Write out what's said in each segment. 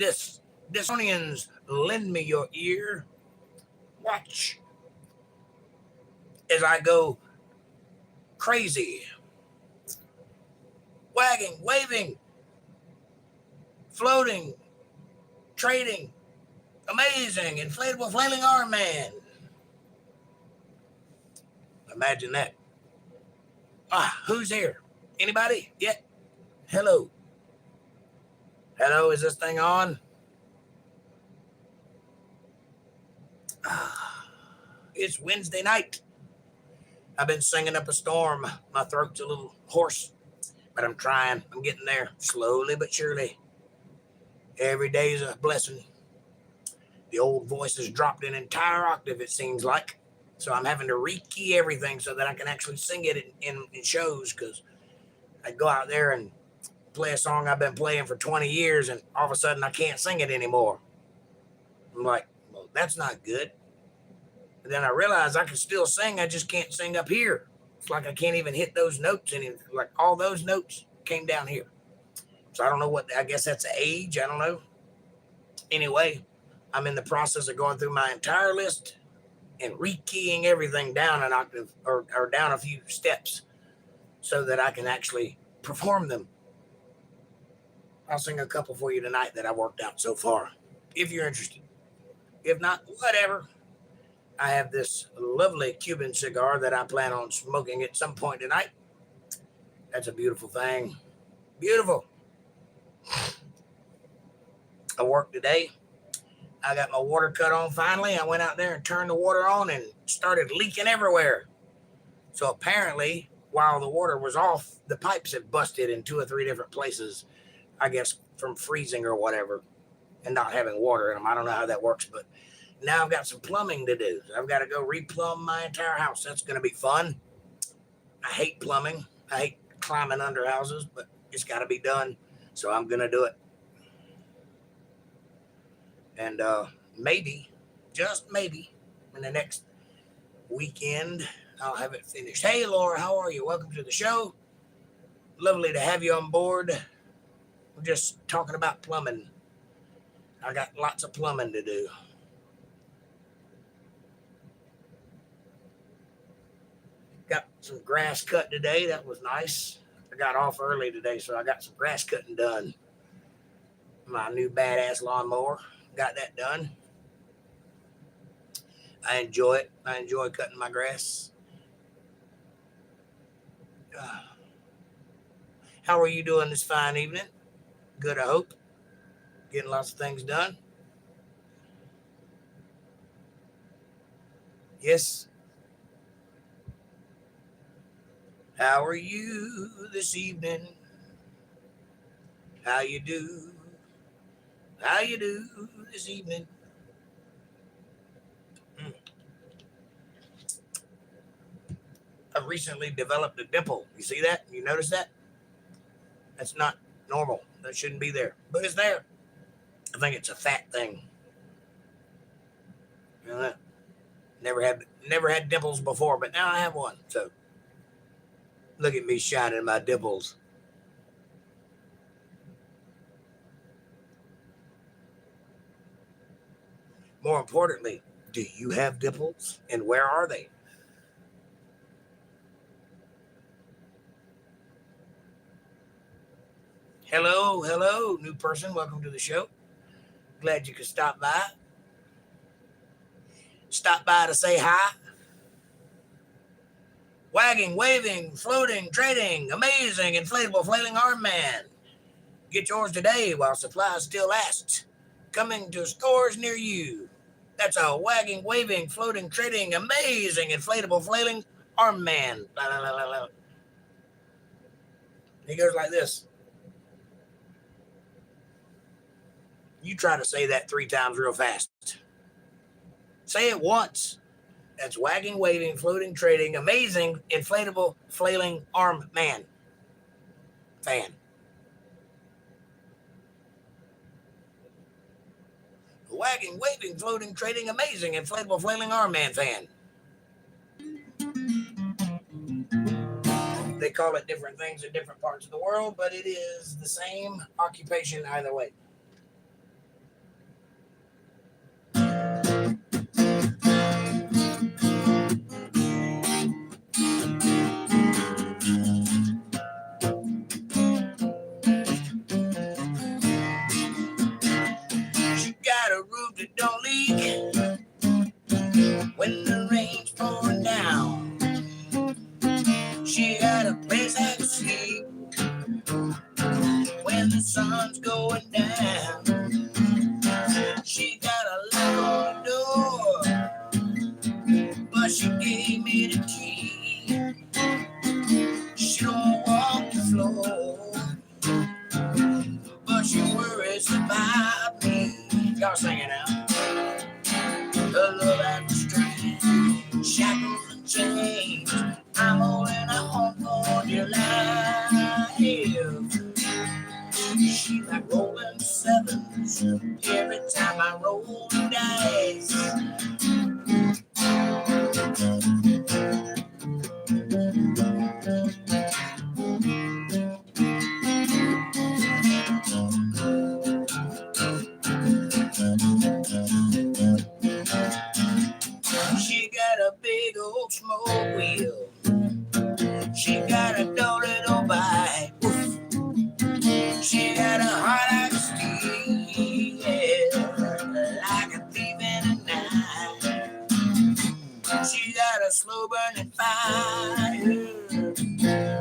This onions, lend me your ear. Watch as I go crazy, wagging, waving, floating, trading, amazing, inflatable, flailing arm man. Imagine that. Who's here? Anybody? Yeah. Hello. Hello, is this thing on? It's Wednesday night. I've been singing up a storm. My throat's a little hoarse, but I'm trying. I'm getting there slowly but surely. Every day is a blessing. The old voice has dropped an entire octave, it seems like. So I'm having to rekey everything so that I can actually sing it in shows, because I go out there and play a song I've been playing for 20 years and all of a sudden I can't sing it anymore. I'm like, well, that's not good. And then I realize I can still sing, I just can't sing up here. It's like I can't even hit those notes, and like all those notes came down here. So I don't know I guess that's age, I don't know. Anyway, I'm in the process of going through my entire list and rekeying everything down an octave or down a few steps so that I can actually perform them. I'll sing a couple for you tonight that I worked out so far, if you're interested. If not, whatever. I have this lovely Cuban cigar that I plan on smoking at some point tonight. That's a beautiful thing. Beautiful. I worked today. I got my water cut on finally. I went out there and turned the water on and started leaking everywhere. So apparently, while the water was off, the pipes had busted in 2 or 3 different places, I guess from freezing or whatever, and not having water in them. I don't know how that works, but now I've got some plumbing to do. I've got to go replumb my entire house. That's going to be fun. I hate plumbing. I hate climbing under houses, but it's got to be done. So I'm going to do it. And maybe, just maybe, in the next weekend, I'll have it finished. Hey, Laura, how are you? Welcome to the show. Lovely to have you on board. We're just talking about plumbing. I got lots of plumbing to do. Got some grass cut today. That was nice. I got off early today, so I got some grass cutting done. My new badass lawnmower. Got that done. I enjoy it. I enjoy cutting my grass. How are you doing this fine evening? Good, I hope. Getting lots of things done. Yes. How are you this evening? How you do? How you do this evening? I've recently developed a dimple. You see that? You notice that? That's not normal. That shouldn't be there, but it's there. I think it's a fat thing. You know that? Never had dimples before, but now I have one. So look at me shining my dimples. More importantly, do you have dimples, and where are they? Hello, new person. Welcome to the show. Glad you could stop by. Stop by to say hi. Wagging, waving, floating, trading, amazing, inflatable, flailing arm man. Get yours today while supplies still last. Coming to stores near you. That's a wagging, waving, floating, trading, amazing, inflatable, flailing arm man. La, la, la, la, la. He goes like this. You try to say that 3 times real fast. Say it once. That's wagging, waving, floating, trading, amazing, inflatable, flailing arm man. Fan. Wagging, waving, floating, trading, amazing, inflatable, flailing arm man fan. They call it different things in different parts of the world, but it is the same occupation either way. when the sun's going down. She got a lock on the door, but she gave me the key. She don't walk the floor, but she worries about me. Y'all sing it now. Her love and strength, shackles and chains. I'm holding a home for your life. She like rolling sevens every time I roll the dice. She got a big old smoke wheel. She got a dull little bite. She got a heart like steel, like a thief in the night. She got a slow burning fire.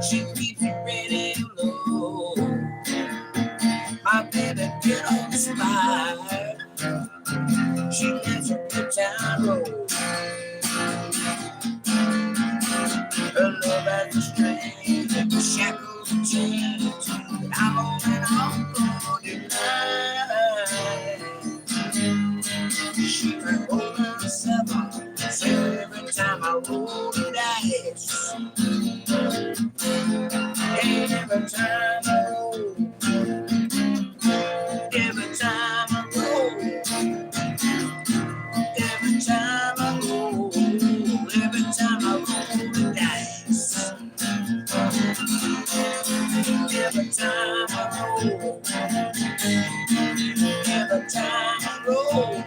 She keeps it ready to low. My baby get on the spot. She lets her good time roll. Her love has a strength, shackles and chains. I'm holding on for tonight. She can roll her seven, so every time I roll the dice. Every time I roll, every time I roll, every time I roll, every time I roll the dice. Every time I roll, every time I roll,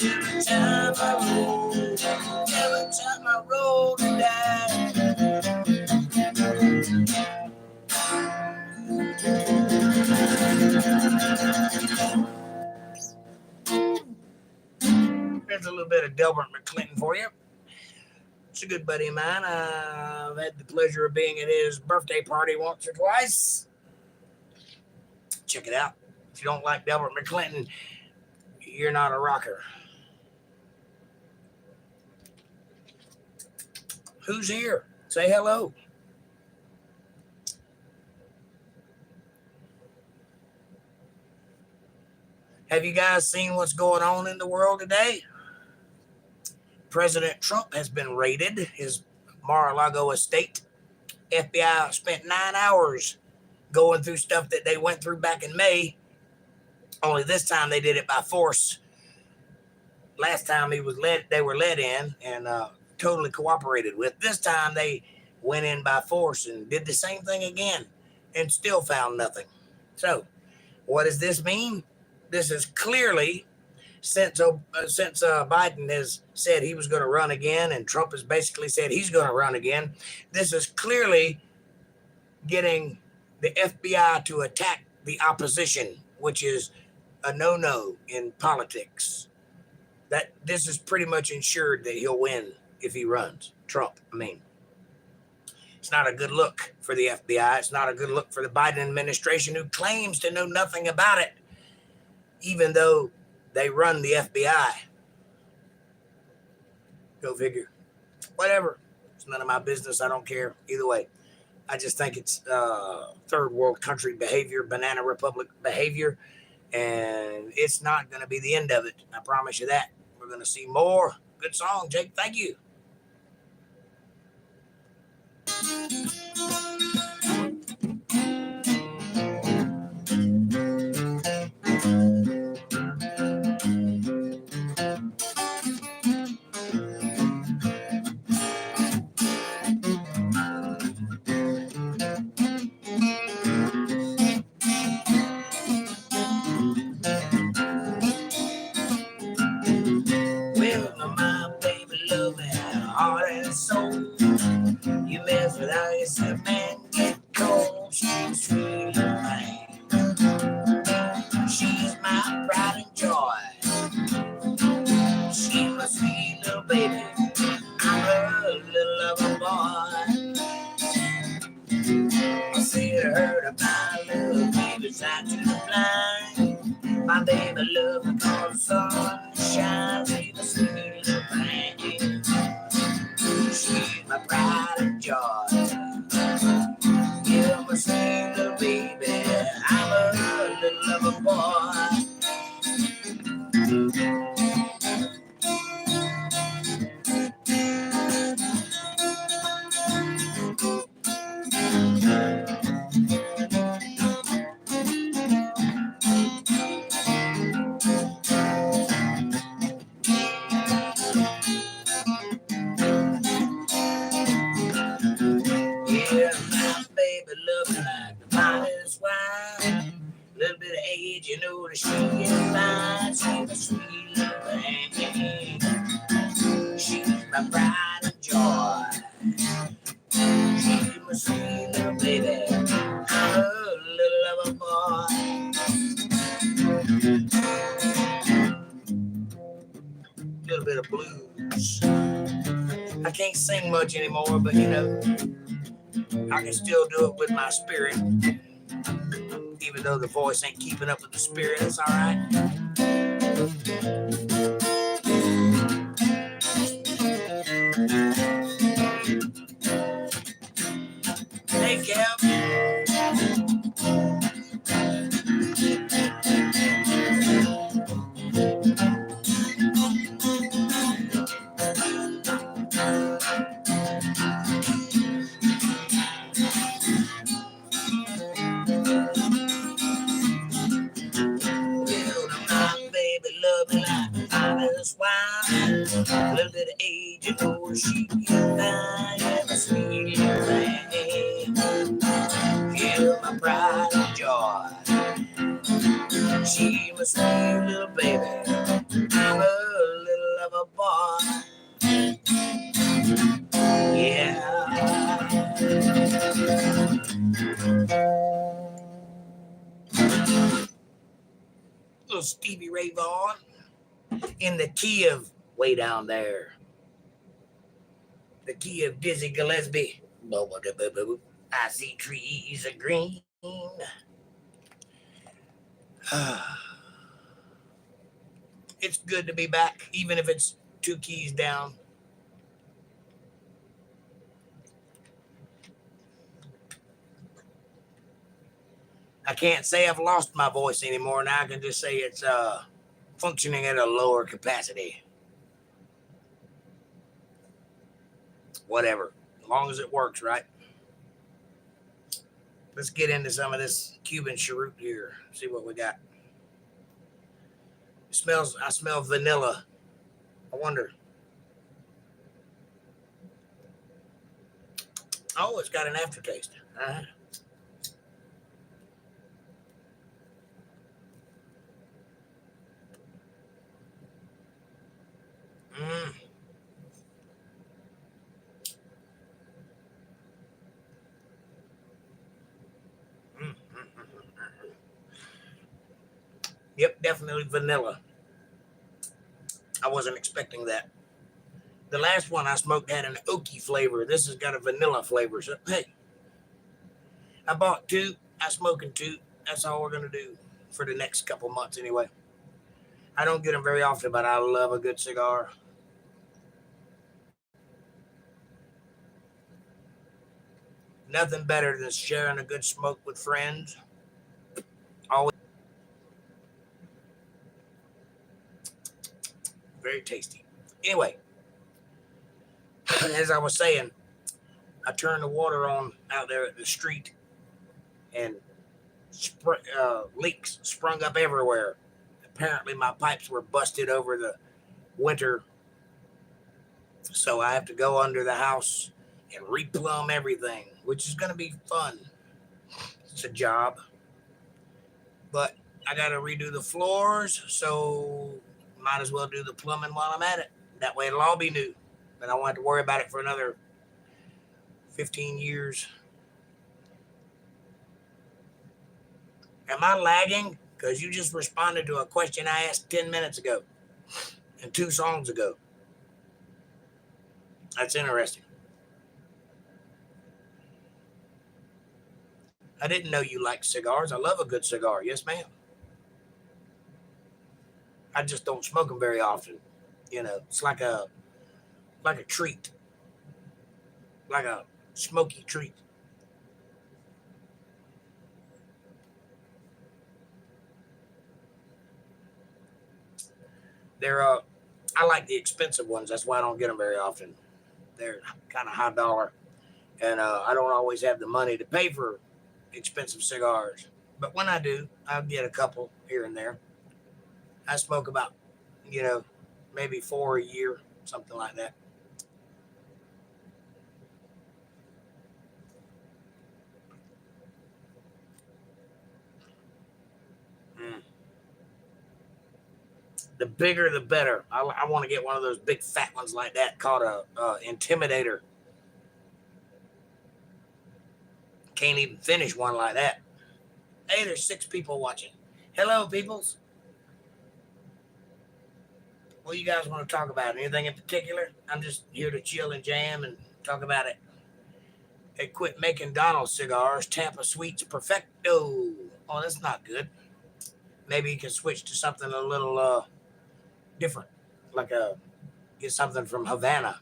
every time I roll, every time I roll the dice. There's a little bit of Delbert McClinton for you. It's a good buddy of mine. I've had the pleasure of being at his birthday party once or twice. Check it out. If you don't like Delbert McClinton, you're not a rocker. Who's here? Say hello. Have you guys seen what's going on in the world today? President Trump has been raided, his Mar-a-Lago estate. FBI spent 9 hours going through stuff that they went through back in May. Only this time they did it by force. Last time they were let in and totally cooperated with. This time they went in by force and did the same thing again and still found nothing. So what does this mean? This is clearly, since Biden has said he was going to run again and Trump has basically said he's going to run again, this is clearly getting the FBI to attack the opposition, which is a no-no in politics. That this is pretty much ensured that he'll win if he runs. Trump, I mean. It's not a good look for the FBI. It's not a good look for the Biden administration, who claims to know nothing about it, even though they run the FBI. Go figure. Whatever. It's none of my business. I don't care. Either way. I just think it's third world country behavior, banana republic behavior, and it's not going to be the end of it. I promise you that. We're going to see more. Good song, Jake. Thank you. Yourself, man, heard of my love, baby's out to fly. My baby love me cause the sun shines, she's a sweet little thing. She's my pride and joy. You're my sweet little baby. I'm a little lover boy. Yeah, my baby love me like the finest wine. Little bit of age, you know that she is fine. She's a sweet little thing. She's my pride and joy. She's my sweet little baby. I'm a little lover boy. Little bit of blues. I can't sing much anymore, but you know, I can still do it with my spirit. Even though the voice ain't keeping up with the spirit, it's all right. Hey, Kev. A little bit of age, you know she can find a sweet little thing. Feel my pride and joy. She my sweet little baby. I'm a little lover boy. Yeah. Little Stevie Ray Vaughan in the key of way down there. The key of Dizzy Gillespie. I see trees of green. It's good to be back, even if it's 2 keys down. I can't say I've lost my voice anymore. Now I can just say it's functioning at a lower capacity. Whatever, as long as it works, right? Let's get into some of this Cuban cheroot here. See what we got. I smell vanilla. I wonder. Oh, it's got an aftertaste. Uh-huh. Mm. Yep, definitely vanilla. I wasn't expecting that. The last one I smoked had an oaky flavor. This has got a vanilla flavor. So, hey, I bought 2. I'm smoking 2. That's all we're going to do for the next couple months anyway. I don't get them very often, but I love a good cigar. Nothing better than sharing a good smoke with friends. Always very tasty. Anyway, as I was saying, I turned the water on out there at the street, and leaks sprung up everywhere. Apparently, my pipes were busted over the winter, so I have to go under the house and replumb everything, which is going to be fun. It's a job, but I got to redo the floors, so might as well do the plumbing while I'm at it. That way, it'll all be new, and I won't have to worry about it for another 15 years. Am I lagging? Because you just responded to a question I asked 10 minutes ago and 2 songs ago. That's interesting. I didn't know you liked cigars. I love a good cigar. Yes, ma'am. I just don't smoke them very often. It's like a treat, like a smoky treat. They're I like the expensive ones. That's why I don't get them very often. They're kind of high dollar, and I don't always have the money to pay for expensive cigars. But when I do, I'll get a couple here and there. I smoke about, you know, maybe 4 a year, something like that. Mm. The bigger, the better. I want to get one of those big fat ones like that called a Intimidator. Can't even finish one like that. Hey, there's 6 people watching. Hello, peoples. What do you guys want to talk about? Anything in particular? I'm just here to chill and jam and talk about it. They quit making Donald cigars. Tampa Sweets Perfecto. Oh, that's not good. Maybe you can switch to something a little different, like get something from Havana.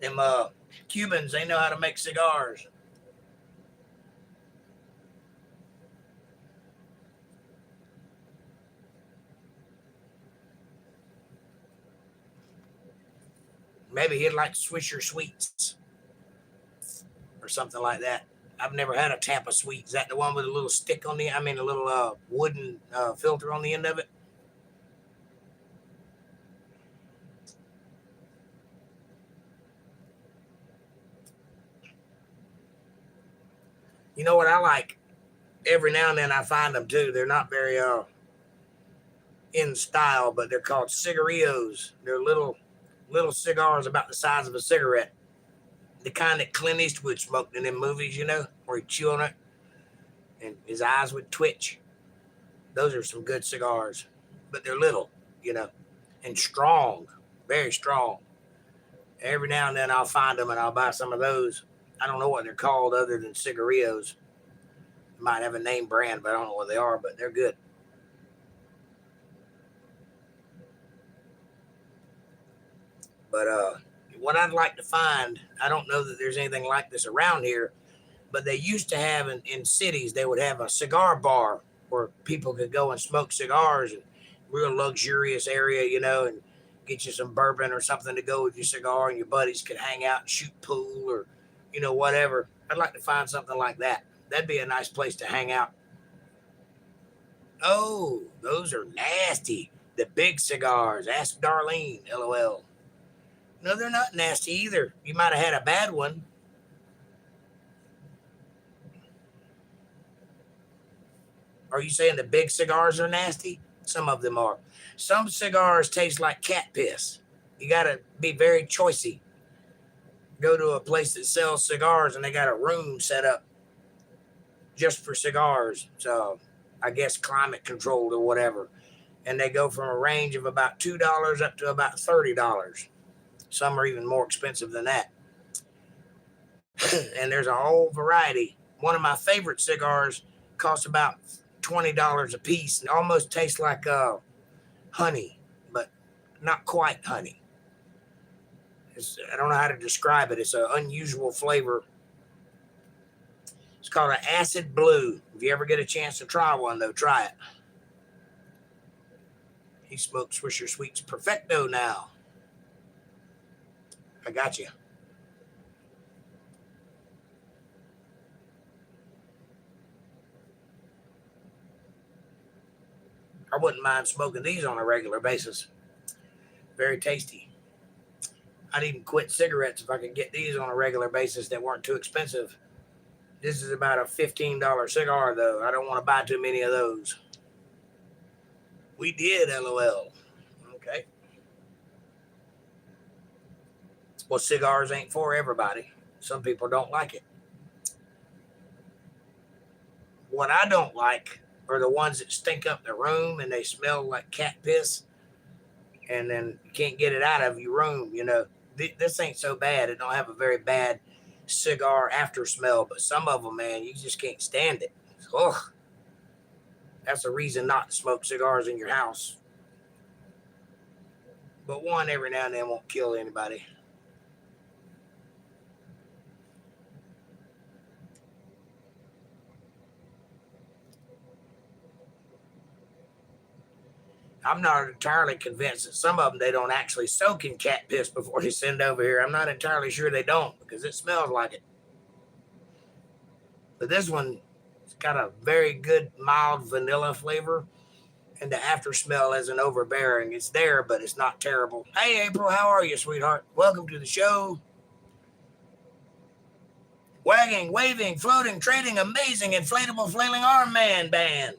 Them Cubans, they know how to make cigars. Maybe he'd like Swisher Sweets or something like that. I've never had a Tampa Sweet. Is that the one with a little stick on the? I mean, a little wooden filter on the end of it. You know what I like? Every now and then I find them too. They're not very in style, but they're called cigarillos. They're little cigars about the size of a cigarette. The kind that Clint Eastwood smoked in them movies, where he'd chew on it and his eyes would twitch. Those are some good cigars, but they're little, you know, and strong, very strong. Every now and then I'll find them and I'll buy some of those. I don't know what they're called other than cigarillos. They might have a name brand, but I don't know what they are, but they're good. But what I'd like to find, I don't know that there's anything like this around here, but they used to have in cities, they would have a cigar bar where people could go and smoke cigars and real luxurious area, and get you some bourbon or something to go with your cigar, and your buddies could hang out and shoot pool or, whatever. I'd like to find something like that. That'd be a nice place to hang out. Oh, those are nasty. The big cigars. Ask Darlene, LOL. No, they're not nasty either. You might have had a bad one. Are you saying the big cigars are nasty? Some of them are. Some cigars taste like cat piss. You got to be very choicey. Go to a place that sells cigars and they got a room set up just for cigars. So I guess climate controlled or whatever. And they go from a range of about $2 up to about $30. Some are even more expensive than that. And there's a whole variety. One of my favorite cigars costs about $20 a piece and almost tastes like honey, but not quite honey. I don't know how to describe it. It's an unusual flavor. It's called an acid blue. If you ever get a chance to try one, though, try it. He smokes Swisher Sweets Perfecto now. I got you. I wouldn't mind smoking these on a regular basis. Very tasty. I'd even quit cigarettes if I could get these on a regular basis that weren't too expensive. This is about a $15 cigar, though. I don't want to buy too many of those. We did, LOL. Okay. Well, cigars ain't for everybody. Some people don't like it. What I don't like are the ones that stink up the room and they smell like cat piss and then you can't get it out of your room, This ain't so bad. It don't have a very bad cigar after smell, but some of them, man, you just can't stand it. Ugh. That's a reason not to smoke cigars in your house. But one every now and then won't kill anybody. I'm not entirely convinced that some of them, they don't actually soak in cat piss before they send over here. I'm not entirely sure they don't because it smells like it. But this one, it's got a very good mild vanilla flavor, and the after smell isn't overbearing. It's there, but it's not terrible. Hey, April, how are you, sweetheart? Welcome to the show. Wagging, waving, floating, trading, amazing, inflatable, flailing arm man band.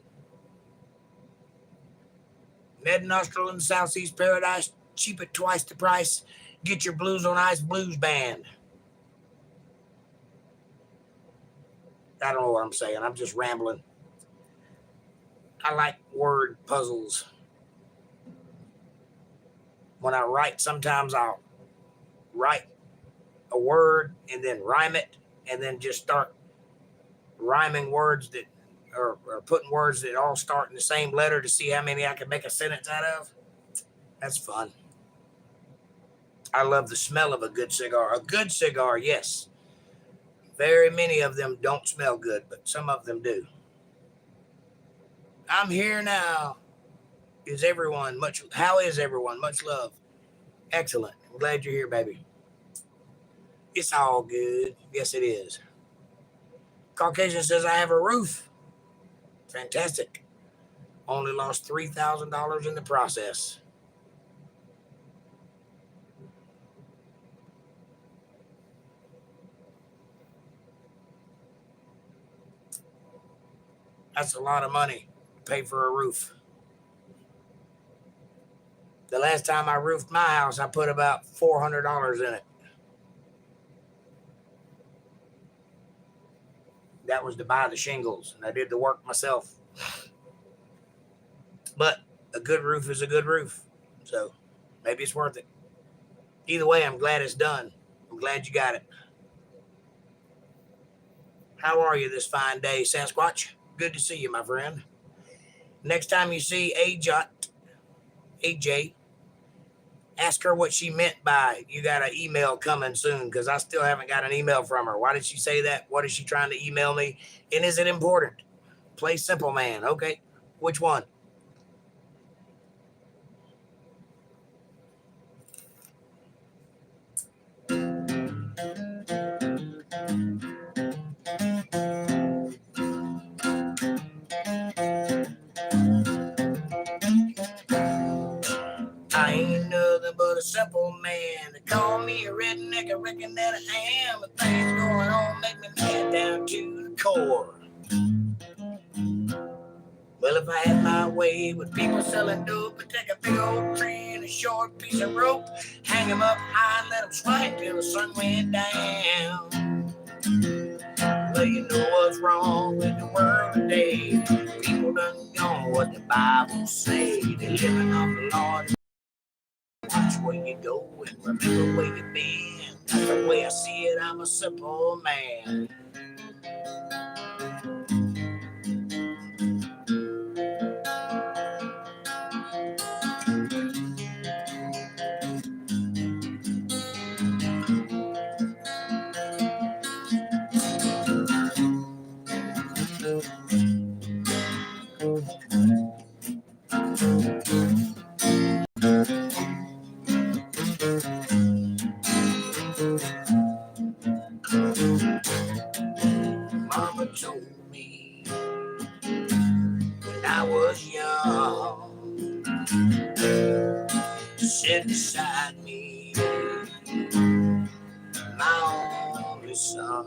Ned Nostril in Southeast Paradise, cheap at twice the price. Get your blues on ice blues band. I don't know what I'm saying. I'm just rambling. I like word puzzles. When I write, sometimes I'll write a word and then rhyme it and then just start rhyming words that or putting words that all start in the same letter to see how many I can make a sentence out of. That's fun. I love the smell of a good cigar. A good cigar, yes. Very many of them don't smell good, but some of them do. I'm here now. How is everyone? Much love. Excellent. I'm glad you're here, baby. It's all good. Yes, it is. Caucasian says I have a roof. Fantastic. Only lost $3,000 in the process. That's a lot of money to pay for a roof. The last time I roofed my house, I put about $400 in it. That was to buy the shingles, and I did the work myself. But a good roof is a good roof, so maybe it's worth it. Either way, I'm glad it's done. I'm glad you got it. How are you this fine day, Sasquatch? Good to see you, my friend. Next time you see AJ, ask her what she meant by you got an email coming soon, because I still haven't got an email from her. Why did she say that? What is she trying to email me? And is it important? Play simple, man. Okay. Which one? I ain't nothing but a simple man. They call me a redneck. I reckon that I am. But things going on make me mad down to the core. Well, if I had my way with people selling dope, I'd take a big old tree and a short piece of rope, hang them up high and let them swing till the sun went down. Well, you know what's wrong with the world today. People done gone what the Bible say. They're living off the Lord. Watch where you go and remember where you've been. That's the way I see it. I'm a simple man. Mama told me when I was young to sit beside me, my only son.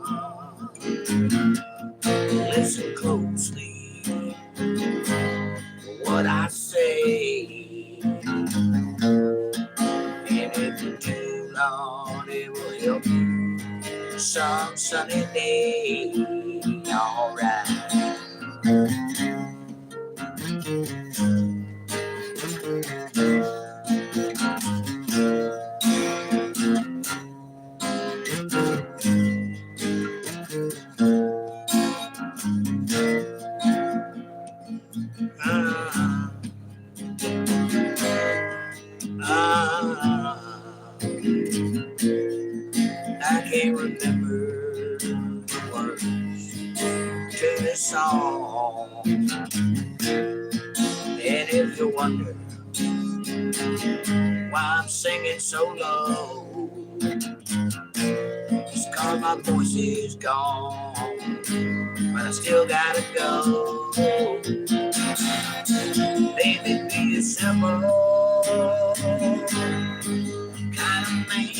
Listen closely to what I say, and if you do, Lord, it will help you some sunny day. All right. song. And if you wonder why I'm singing so low, it's 'cause my voice is gone, but I still gotta go. Baby, be a simple kind of man,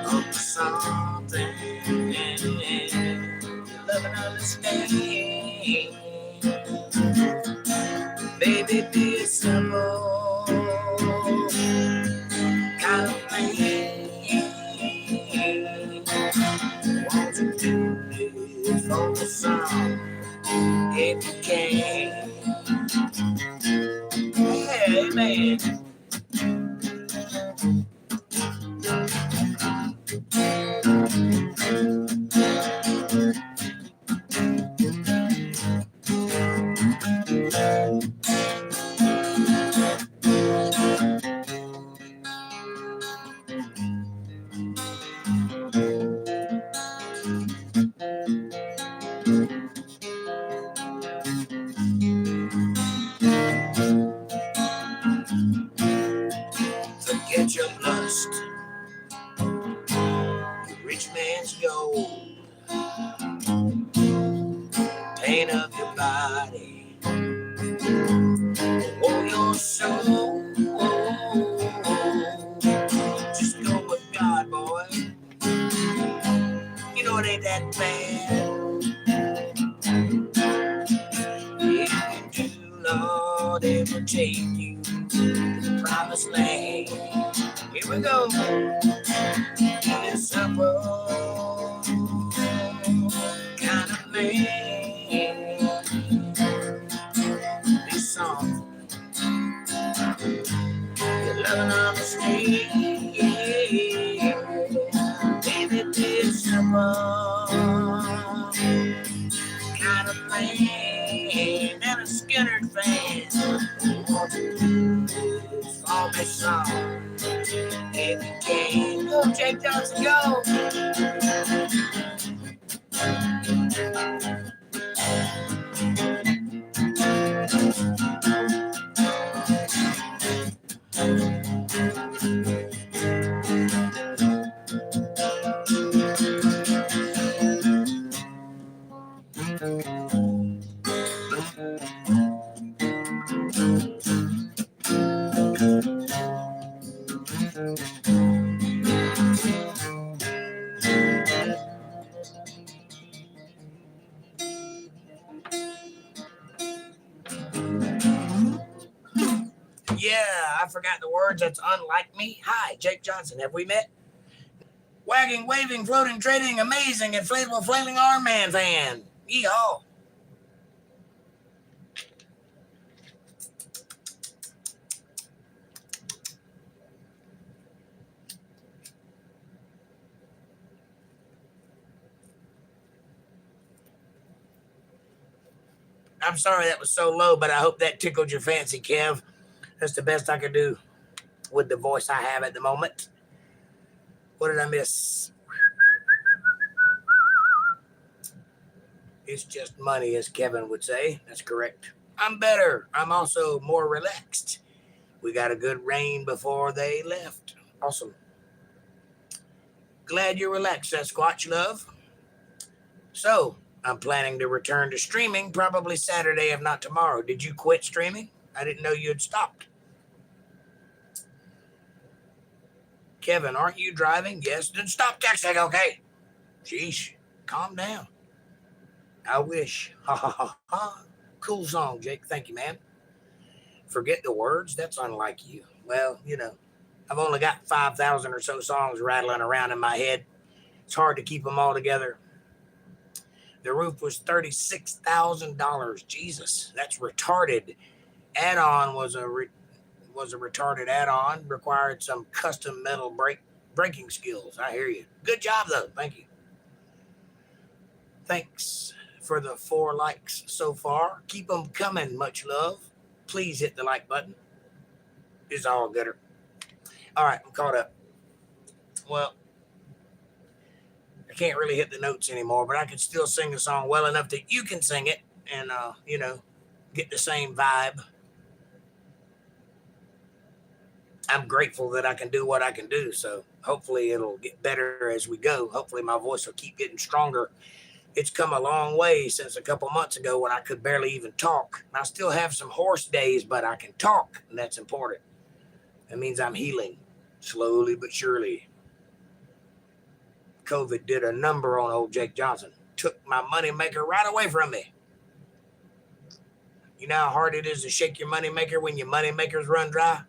of something you love and understand. Baby, be a simple kind of man. Won't you do this for the song if you can? Hey, man. Forget your lust, rich man's gold, pain of your body, oh your soul. Just go with God, boy. You know it ain't that bad. If you do, Lord, it will take you to the promised land. Here we go. It's simple kind of man. This song, you love and understand. Baby, this simple kind of man. And a Skinner fan. Want to do this for me song. If you can, go, Jake Johnson, go. Yeah, I forgot the words. That's unlike me. Hi, Jake Johnson. Have we met? Wagging, waving, floating, trading, amazing, inflatable, flailing arm man fan. Yeehaw. I'm sorry that was so low, but I hope that tickled your fancy, Kev. That's the best I could do with the voice I have at the moment. What did I miss? It's just money, as Kevin would say. That's correct. I'm better. I'm also more relaxed. We got a good rain before they left. Awesome. Glad you're relaxed, Sasquatch love. So, I'm planning to return to streaming probably Saturday, if not tomorrow. Did you quit streaming? I didn't know you had stopped. Kevin, aren't you driving? Yes. Then stop texting, okay? Sheesh. Calm down. I wish. Ha ha ha ha. Cool song, Jake. Thank you, man. Forget the words? That's unlike you. Well, you know, I've only got 5,000 or so songs rattling around in my head. It's hard to keep them all together. The roof was $36,000. Jesus, that's retarded. Add-on was a retarded add-on. Required some custom metal breaking skills. I hear you. Good job, though. Thank you. Thanks for the 4 likes so far. Keep them coming. Much love. Please hit the like button. It's all gooder. All right, I'm caught up. Well, I can't really hit the notes anymore, but I can still sing the song well enough that you can sing it and, get the same vibe. I'm grateful that I can do what I can do. So hopefully it'll get better as we go. Hopefully my voice will keep getting stronger. It's come a long way since a couple months ago when I could barely even talk. I still have some hoarse days, but I can talk, and that's important. That means I'm healing slowly but surely. COVID did a number on old Jake Johnson. Took my moneymaker right away from me. You know how hard it is to shake your moneymaker when your moneymakers run dry?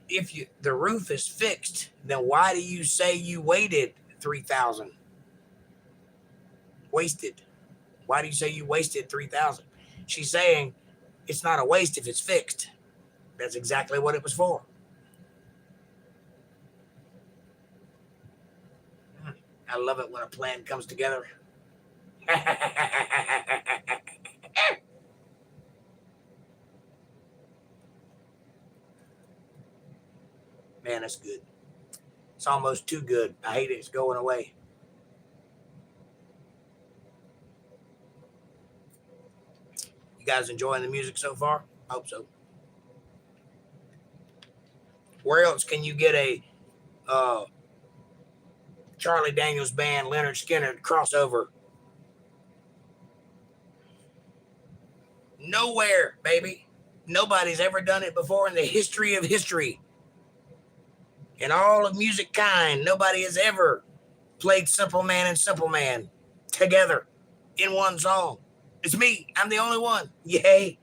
If the roof is fixed, then why do you say you waited 3,000? Wasted. Why do you say you wasted 3,000? She's saying it's not a waste if it's fixed. That's exactly what it was for. I love it when a plan comes together. Man, that's good. It's almost too good. I hate it. It's going away. You guys enjoying the music so far? I hope so. Where else can you get a Charlie Daniels Band, Leonard Skinner crossover? Nowhere, baby. Nobody's ever done it before in the history of history. In all of music kind, nobody has ever played Simple Man and Simple Man together in one song. It's me. I'm the only one. Yay.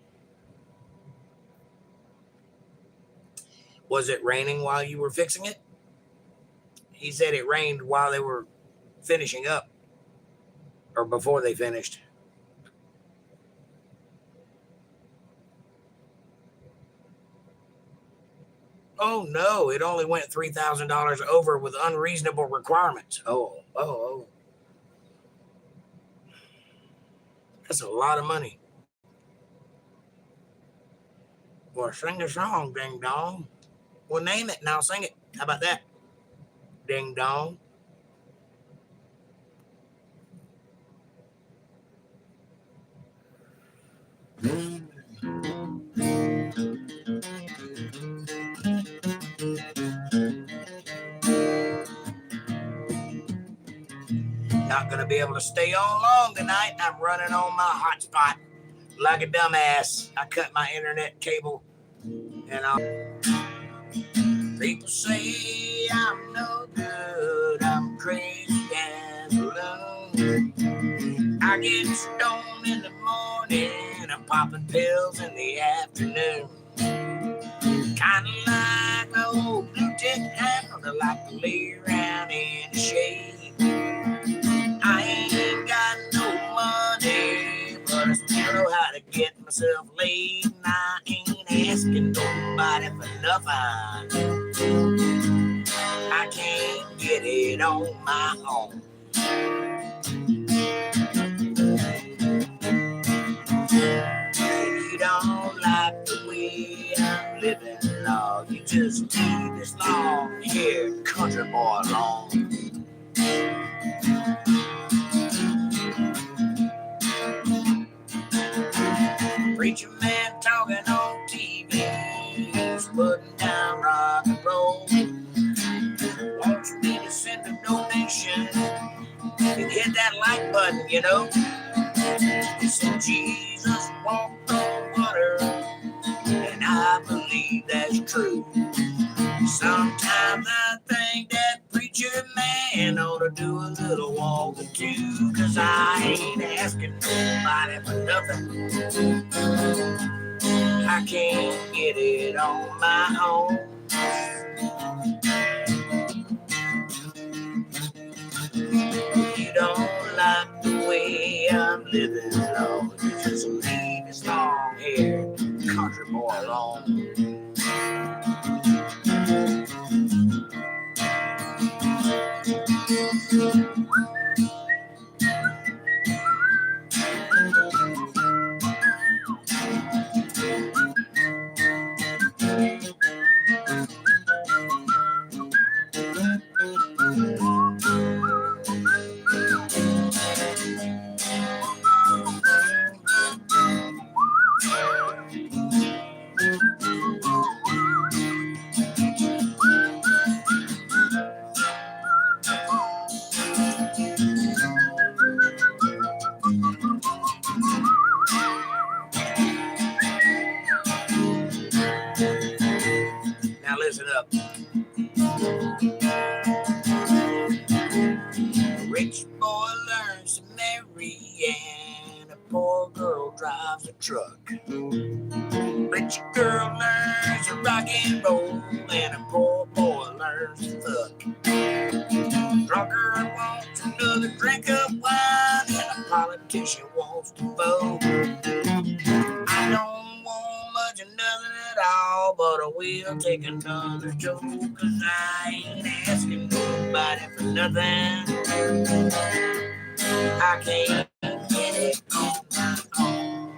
Was it raining while you were fixing it? He said it rained while they were finishing up or before they finished. Oh, no, it only went $3,000 over with unreasonable requirements. Oh. That's a lot of money. Well, sing a song, ding dong. Well, name it and I'll sing it. How about that? Ding dong. Not gonna be able to stay on long tonight. I'm running on my hotspot like a dumbass. I cut my internet cable and people say I'm no good. I'm crazy as a balloon. I get stoned in the morning. I'm popping pills in the afternoon. Kinda like an old blue tick hound. I like to lay around in the shade. I ain't got no money, but I still know how to get myself laid. And I ain't asking nobody for nothing. I can't get it on my own. You don't like the way I'm living, Lord. You just leave this long-haired country boy alone. Preacher man talking on TV, he's putting down rock and roll. Wants me to send a donation and hit that like button, you know. He said Jesus walked on water, and I believe that's true. Sometimes I think that preacher man ought to do a little walk or two, 'cause I ain't asking nobody for nothing. I can't get it on my own. You don't like the way I'm living, Lord. You just leave this long-haired country boy alone. rich girl learns to rock and roll, and a poor boy learns to fuck. Drunker wants another drink of wine, and a politician wants to vote. I don't want much of nothing at all, but I will take another joke, 'cause I ain't asking nobody for nothing. I can't get it on my own.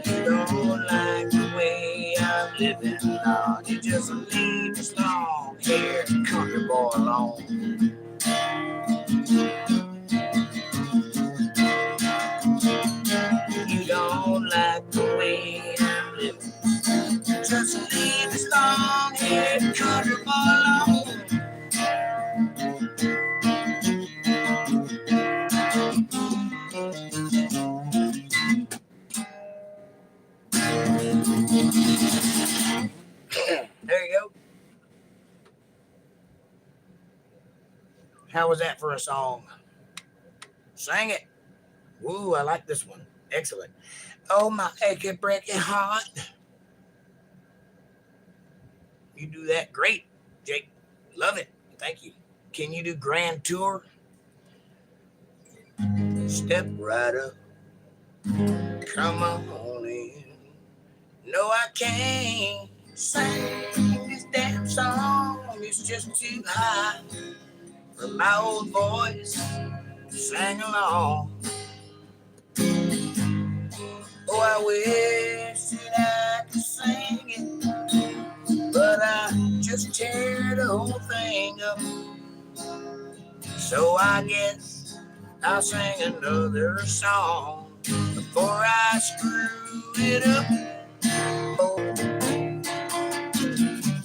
You don't like the way I'm living, Lord. You just leave this long-haired country boy alone. You don't like the way I'm living, just leave this long-haired country boy alone. There you go. How was that for a song? Sing it. Woo, I like this one. Excellent. Oh, my achy breaky heart. You do that great, Jake. Love it. Thank you. Can you do Grand Tour? Step right up. Come on in. No, I can't sing this damn song. It's just too high for my old voice. Sing along. Oh, I wish that I could sing it, but I just tear the whole thing up. So I guess I'll sing another song before I screw it up. Oh,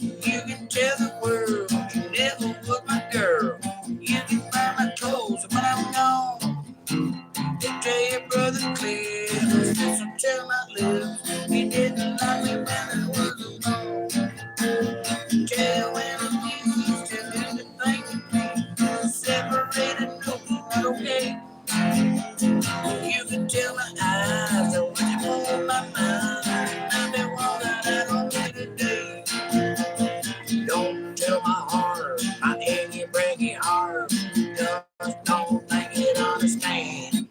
you can tell the world you never was my girl. You can buy my clothes when I'm gone. You tell your brother clear, listen to my lips. You didn't like me when I was alone. You tell when I'm used to do the thing with me. Separated, no, not okay. You can tell my eyes are what you on my mind. I've been walking out on me today. Don't tell my heart, my achy breaky heart, just don't think it understand.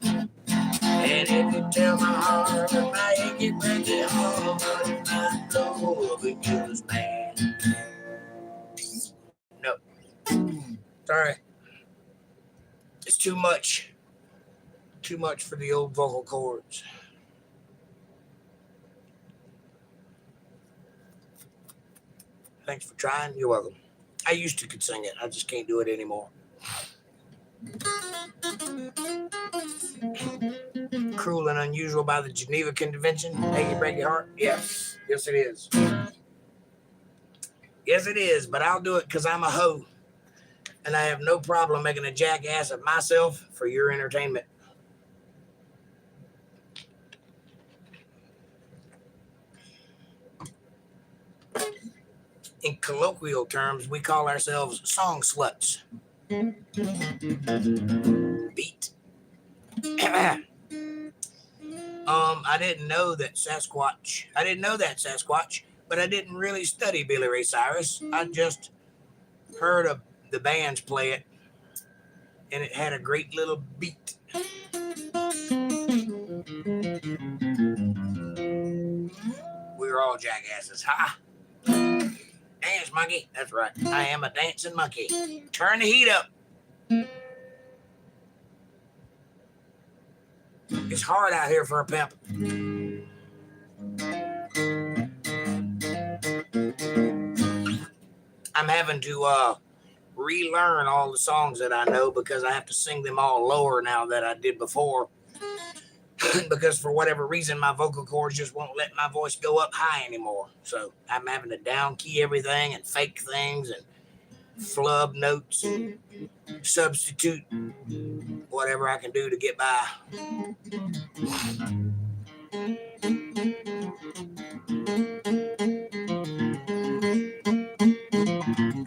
And if you tell my heart, my achy breaky heart, I know the killers man. No, sorry, it's too much for the old vocal cords. Thanks for trying. You're welcome. I used to could sing it. I just can't do it anymore. Cruel and Unusual by the Geneva Convention. Achy breaky heart. Yes. Yes, it is. Yes, it is. But I'll do it because I'm a hoe. And I have no problem making a jackass of myself for your entertainment. In colloquial terms, we call ourselves song sluts. Beat. I didn't know that Sasquatch, but I didn't really study Billy Ray Cyrus. I just heard of the bands play it, and it had a great little beat. We were all jackasses, ha! Dance monkey, that's right. I am a dancing monkey. Turn the heat up. It's hard out here for a pimp. I'm having to relearn all the songs that I know because I have to sing them all lower now than I did before. Because for whatever reason, my vocal cords just won't let my voice go up high anymore. So I'm having to down key everything and fake things and flub notes and substitute whatever I can do to get by.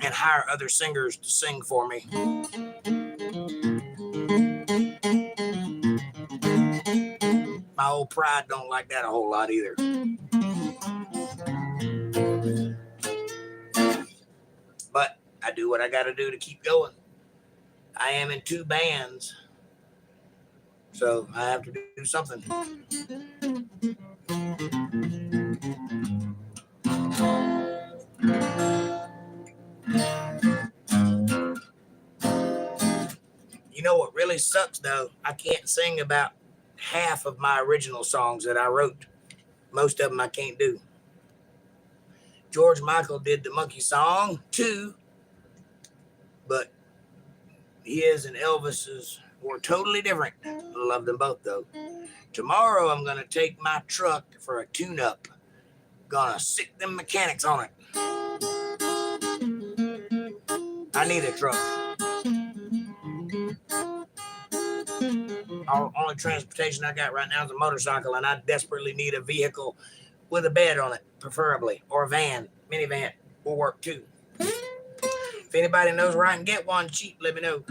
And hire other singers to sing for me. old pride don't like that a whole lot either. But I do what I got to do to keep going. I am in 2 bands, so I have to do something. You know what really sucks, though? I can't sing about half of my original songs that I wrote. Most of them I can't do. George Michael did the Monkey Song too, but his and Elvis's were totally different. Love them both, though. Tomorrow I'm going to take my truck for a tune-up. Gonna sick them mechanics on it. I need a truck. Only transportation I got right now is a motorcycle, and I desperately need a vehicle with a bed on it, preferably, or a van, minivan will work too. If anybody knows where I can get one cheap, let me know.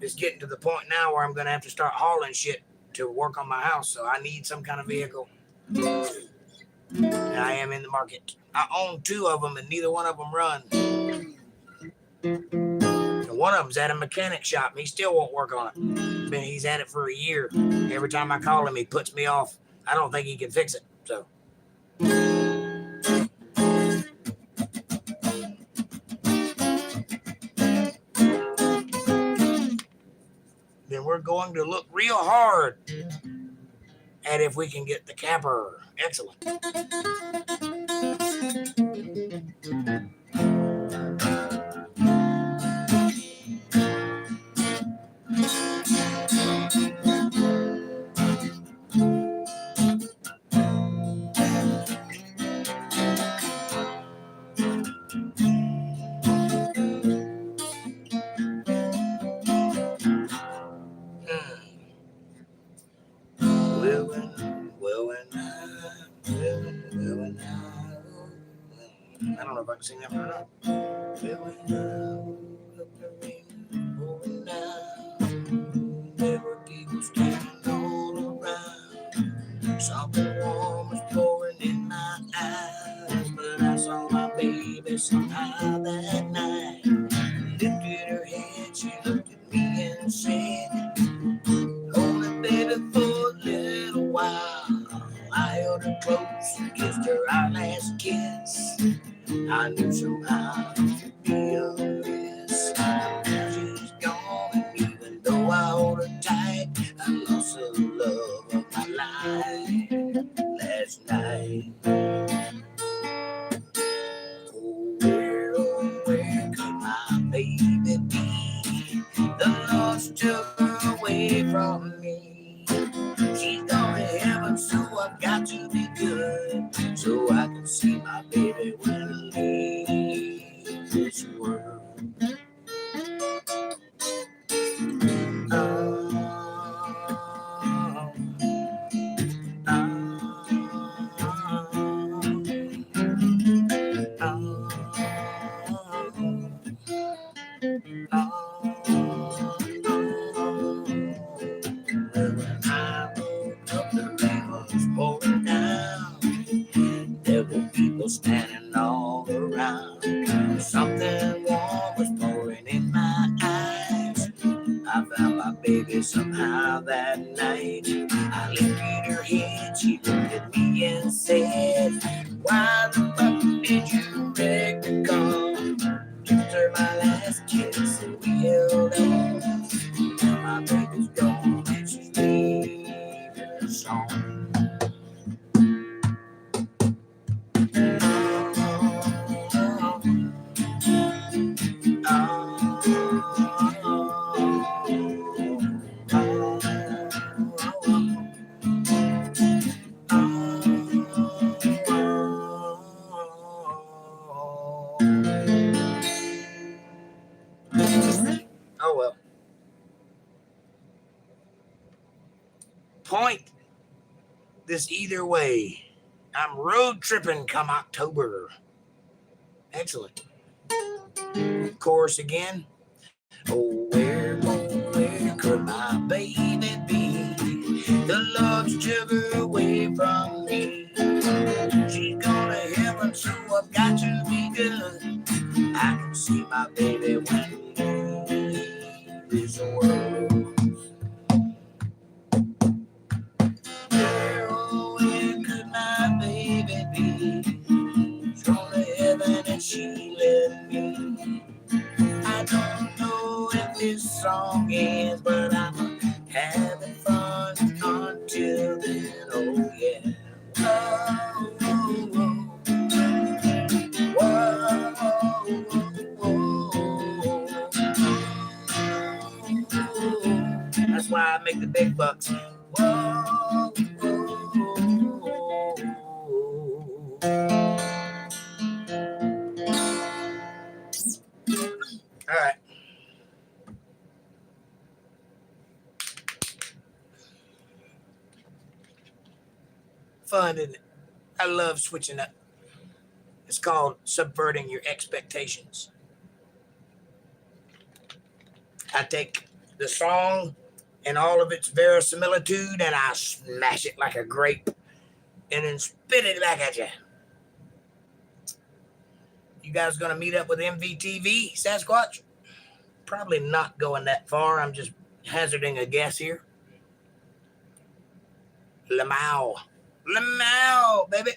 It's getting to the point now where I'm going to have to start hauling shit to work on my house, so I need some kind of vehicle. And I am in the market. I own 2 of them, and neither one of them run. And one of them's at a mechanic shop, and he still won't work on it. He's had it for a year. Every time I call him, he puts me off. I don't think he can fix it, so. Then we're going to look real hard at if we can get the camper. Excellent. I don't know if I can sing that one or not. There were people standing all around. Something warm was pouring in my eyes, but I saw my baby somehow that night. Lifted her head, she looked at me and said, "Hold me, baby, for a little while." I held her close and kissed her our last kiss. I knew somehow it would be a miss. Now she's gone, and even though I hold her tight, I lost the love of my life last night. Oh, where could my baby be? The Lord took her away from me. She's gone to heaven, so I've got to be good, so I can see my baby when I leave this world. Standing all around. Something warm was pouring in my eyes. I found my baby somehow that night. I lifted her head, she looked at me and said, "Why the fuck did you break the car?" Gave her my last kiss and we held on. Now my baby's gone and she's leaving a song. Oh well. Point this either way. I'm road tripping come October. Excellent. Chorus again. Oh, where this world. Oh, where could my baby be? From the heaven and she left me. I don't know if this song ends, but I'm having fun until then. Oh yeah. Whoa, whoa, whoa. Whoa. That's why I make the big bucks. Whoa, whoa. All right. Fun, isn't it? I love switching up. It's called subverting your expectations. I take the song and all of its verisimilitude and I smash it like a grape and then spit it back at you. You guys gonna meet up with MVTV, Sasquatch? Probably not going that far. I'm just hazarding a guess here. Lamau, baby.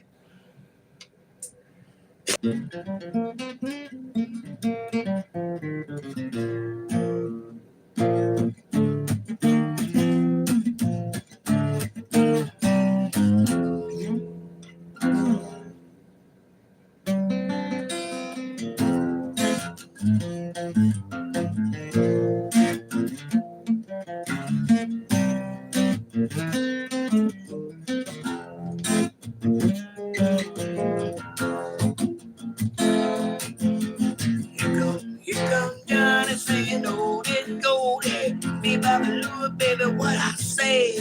Here come Johnny saying, "Hold it, go it, be Babaloo, baby, what I say."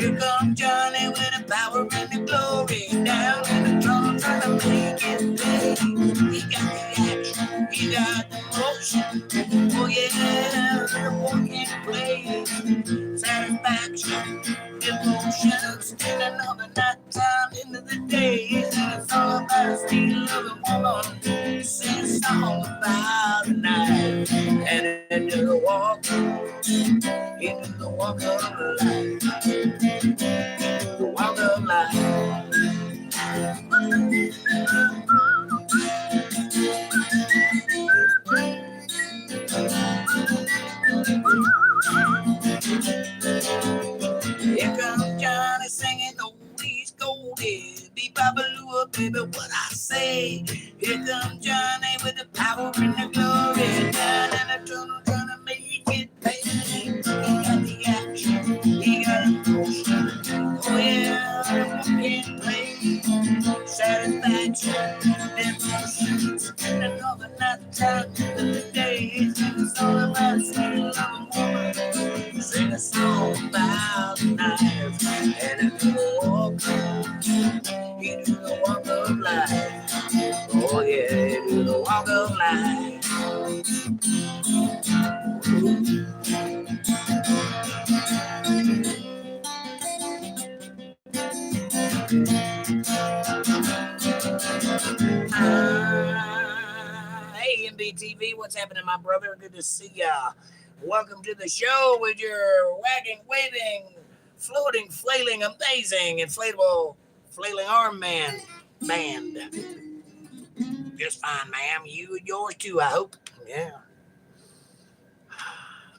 Here come Johnny with the power and the glory, down in the drum trying to make it play. He got the action, he got the motion. Oh yeah, the boy can play. Satisfaction, emotions, and another night time into the day. It's all about a steal of a woman. Sing a song about a night and into the walk of life. The walk of life. Here comes Johnny singing oldies goldies. Be Babaloo, baby, what I say. Here comes Johnny with the power and the glory. Down in the tunnel trying to make it pay. He got the action, he got emotion. Oh yeah, he can play. Satisfaction, emotions, and another night time of the day. It's all about stealing of a woman. Sing a song about knives and a good walk. You do the walk of life. Oh yeah, you do the walk of life. Hey MBTV, what's happening, my brother? Good to see ya. Welcome to the show with your wagging, waving, floating, flailing, amazing, inflatable, flailing arm band. Just fine, ma'am. You and yours too, I hope. Yeah.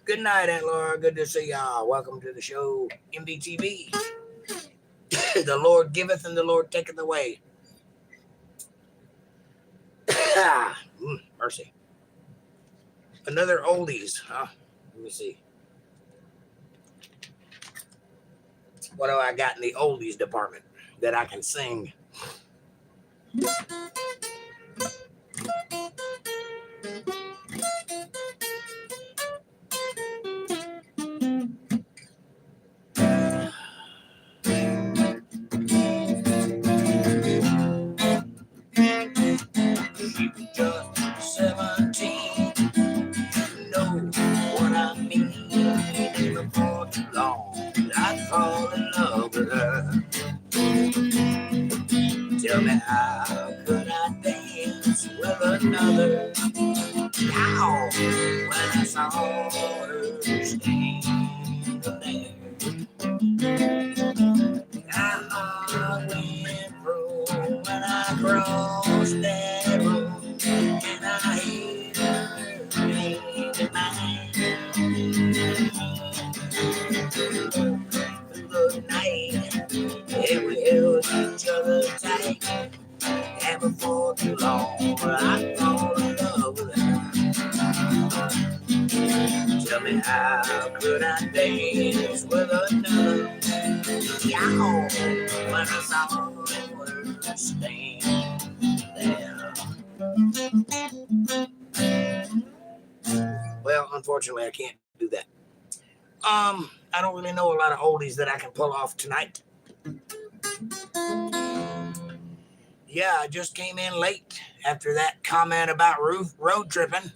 Good night, Aunt Laura. Good to see y'all. Welcome to the show, MBTV. The Lord giveth and the Lord taketh away. Mercy. Another oldies, huh? Let me see. What do I got in the oldies department that I can sing? She was just 17. You know what I mean. Before too long, I'd fall in love with her. Tell me, how could I dance with another? How? When I saw her. standing there. I went through and I crossed that road, and I hear the man through the night. Yeah, we held each other tight, and before too long, I fall in love with her. Tell me, how could I dance with another? Y'all, when I saw her stand there. Well, unfortunately, I can't do that. I don't really know a lot of oldies that I can pull off tonight. Yeah, I just came in late after that comment about road tripping.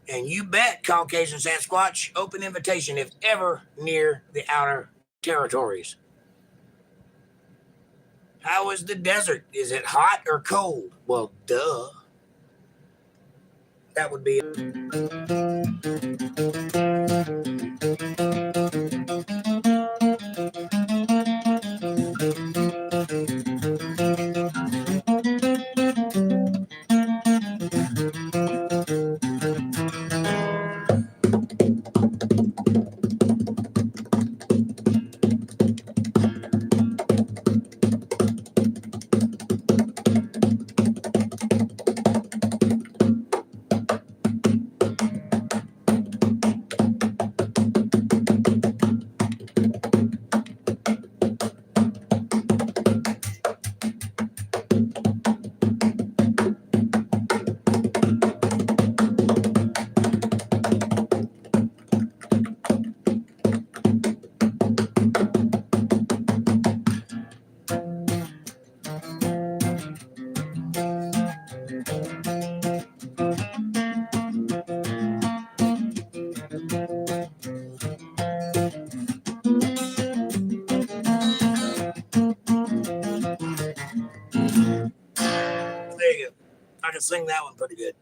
And you bet, Caucasian Sasquatch, open invitation if ever near the outer territories. How is the desert? Is it hot or cold? Well, duh. That would be there you go. I can sing that one pretty good.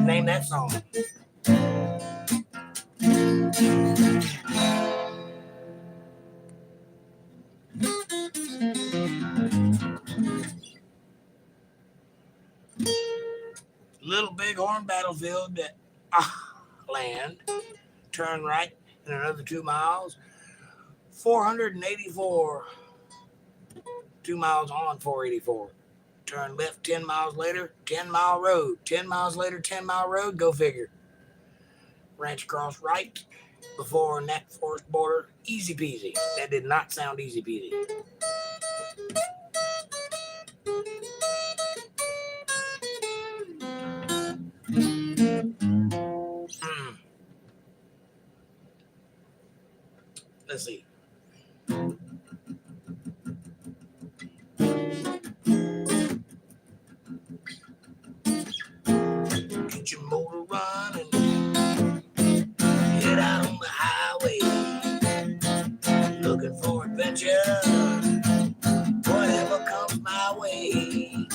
Name that song. Little Bighorn Battlefield at land. Turn right in another 2 miles. 484. 2 miles on 484. Turn left 10 miles later, 10-mile road. 10 miles later, 10-mile road. Go figure. Ranch cross right before Neck Forest border. Easy peasy. That did not sound easy peasy. Let's see. Get your motor running. Head out on the highway. Looking for adventure. Whatever comes my way.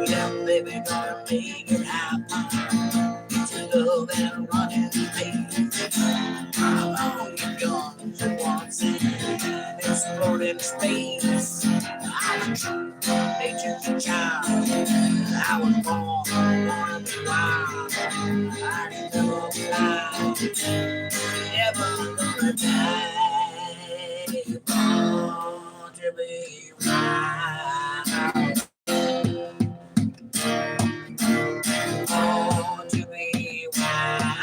Yeah, baby, gonna make it happen. Get your love and running pace. I'm on your guns and once and exploring space. I'm a true nature's child. I was born to be wild. I never fly. Never gonna die. Born to be wild. Born to be wild.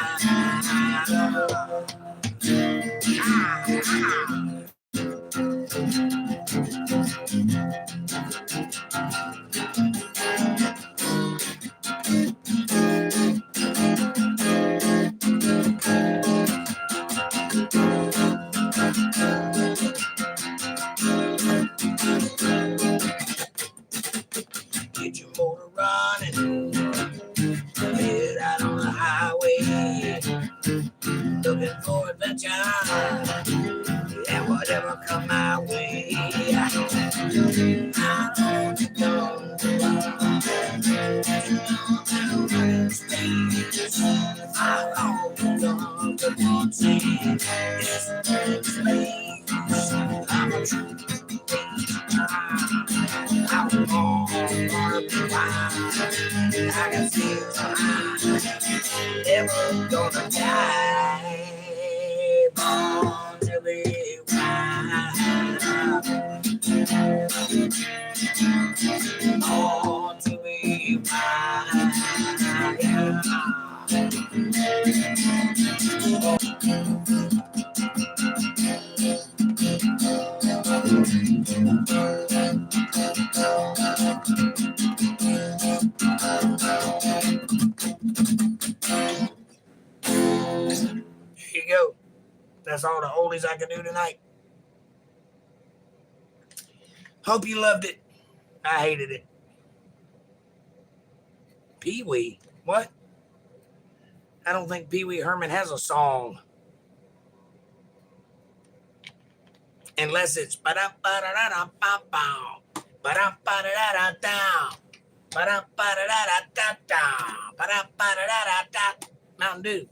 looking for adventure, and whatever come my way, I'm on the go. I'm on the one saying, yes, please. I'm a true I'm on the line. I can see I'm never gonna die. Born to be wild. Born to be wild. Here you go. That's all the oldies I can do tonight. Hope you loved it. I hated it. Pee-wee? What? I don't think Pee-wee Herman has a song. Unless it's ba-da-ba-da-da-da-ba-bow, ba-da-ba-da-da-da-down, ba-da-ba-da-da-da-da-down, ba-da-ba-da-da-da-da. Mountain Dew.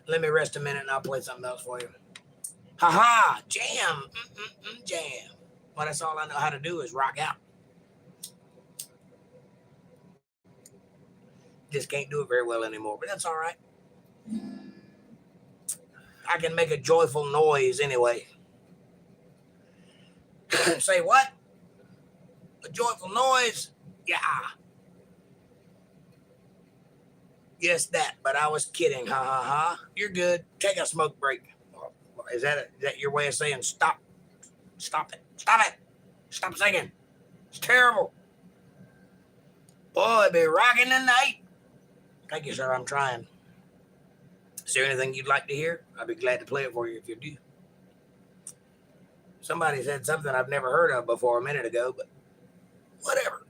Let me rest a minute and I'll play something else for you. Ha-ha! Jam! Jam. Well, that's all I know how to do is rock out. Just can't do it very well anymore, but that's all right. I can make a joyful noise anyway. Say what? A joyful noise? Yeah. Yes, that, but I was kidding. Ha ha ha. You're good. Take a smoke break. Is that your way of saying stop? Stop it. Stop it. Stop singing. It's terrible. Boy, be rocking tonight. Thank you, sir. I'm trying. Is there anything you'd like to hear? I'd be glad to play it for you if you do. Somebody said something I've never heard of before a minute ago, but whatever.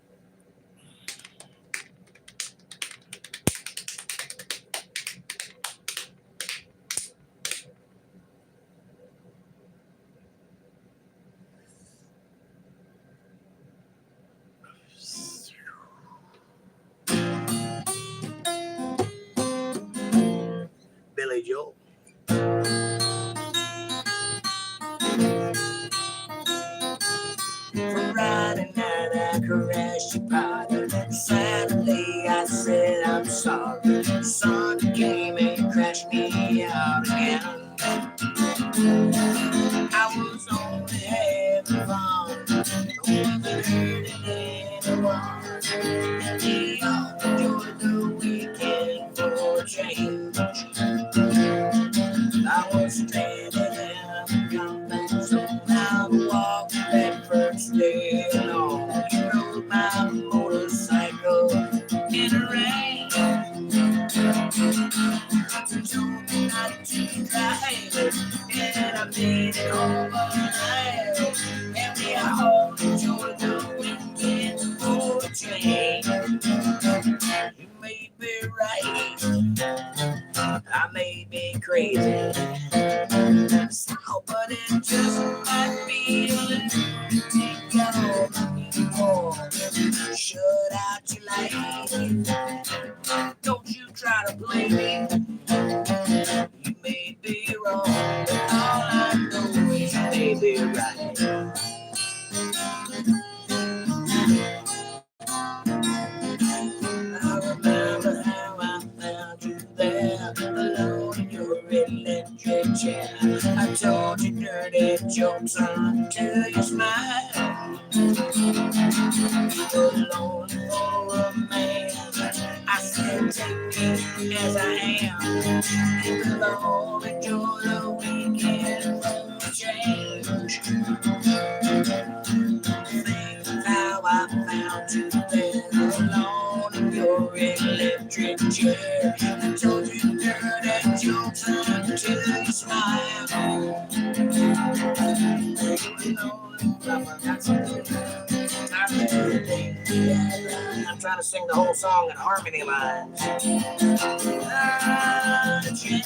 Billy Joel. Friday night I crashed your party. Saturday I said I'm sorry. Sunday came and crashed me out again. I was only having fun. No hurting anyone. We all enjoyed the weekend for a change. I was stranded in a combat zone. I walked that first day alone. You rode my motorcycle in the rain. You told me not to drive it, and I made it home alive. And we all enjoyed the weekend for a change. You may be right, I may be crazy, so, but it just might be a little take out more. Shut out your light. Don't you try to play me. You may be wrong, but all I know is you may be right. I remember how I found you there, alone in your electric chair. I told you dirty jokes until you smiled. You were lonely for a man. I said, take me as I am. You could all enjoy the weekend for a change. Think of how I found you there, alone in your electric chair. I told you dirty jokes until you smiled. You know, I'm trying to sing the whole song in harmony lines. You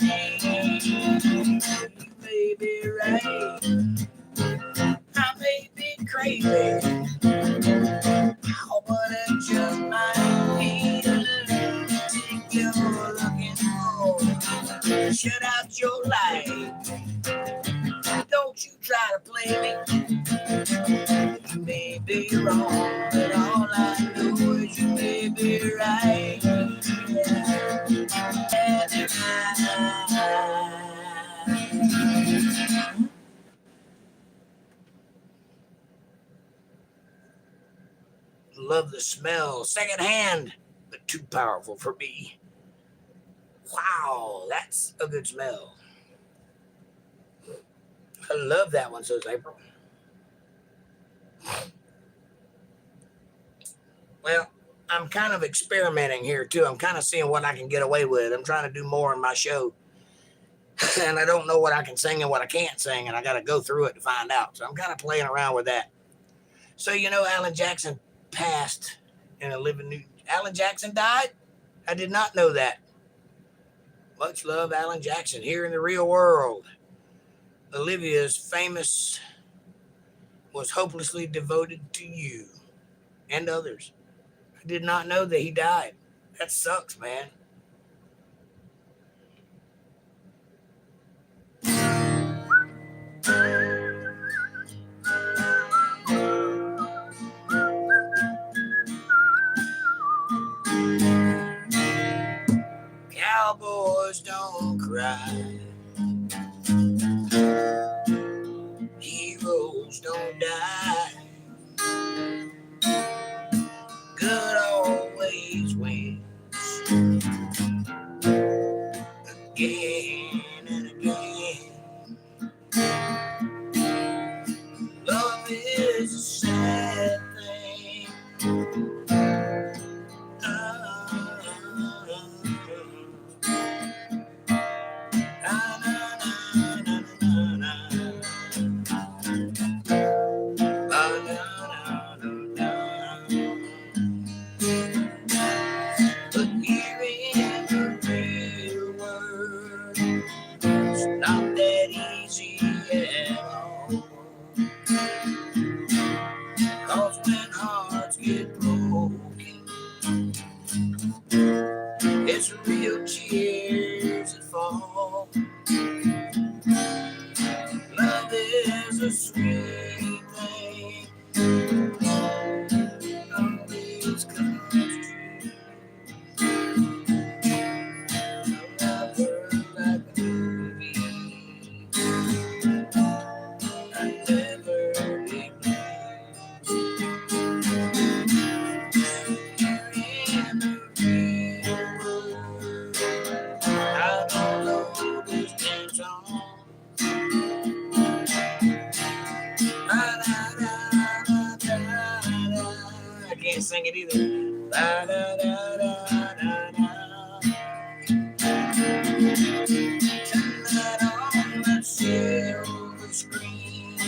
may be right. I may be crazy. Oh, but it just might be. Take your looking home. Shut out your light. Don't you try to play me. You may be wrong, but all I know is you may be right. Love the smell. Secondhand, but too powerful for me. Wow, that's a good smell. I love that one, says April. Well, I'm kind of experimenting here, too. I'm kind of seeing what I can get away with. I'm trying to do more in my show. And I don't know what I can sing and what I can't sing, and I got to go through it to find out. So I'm kind of playing around with that. So, you know, Alan Jackson passed in a living new... Alan Jackson died? I did not know that. Much love, Alan Jackson, here in the real world. Olivia's famous was hopelessly devoted to you and others. I did not know that he died. That sucks, man. Cowboys don't cry. Heroes don't die. Good always wins. Again and again. Love is a sad thing. It's real tears that fall. Love is a sweet thing. Always comes true. Another like a movie. I never be blue. Sing it either. Da, da, da, da, da, da. Tonight on that silver screen,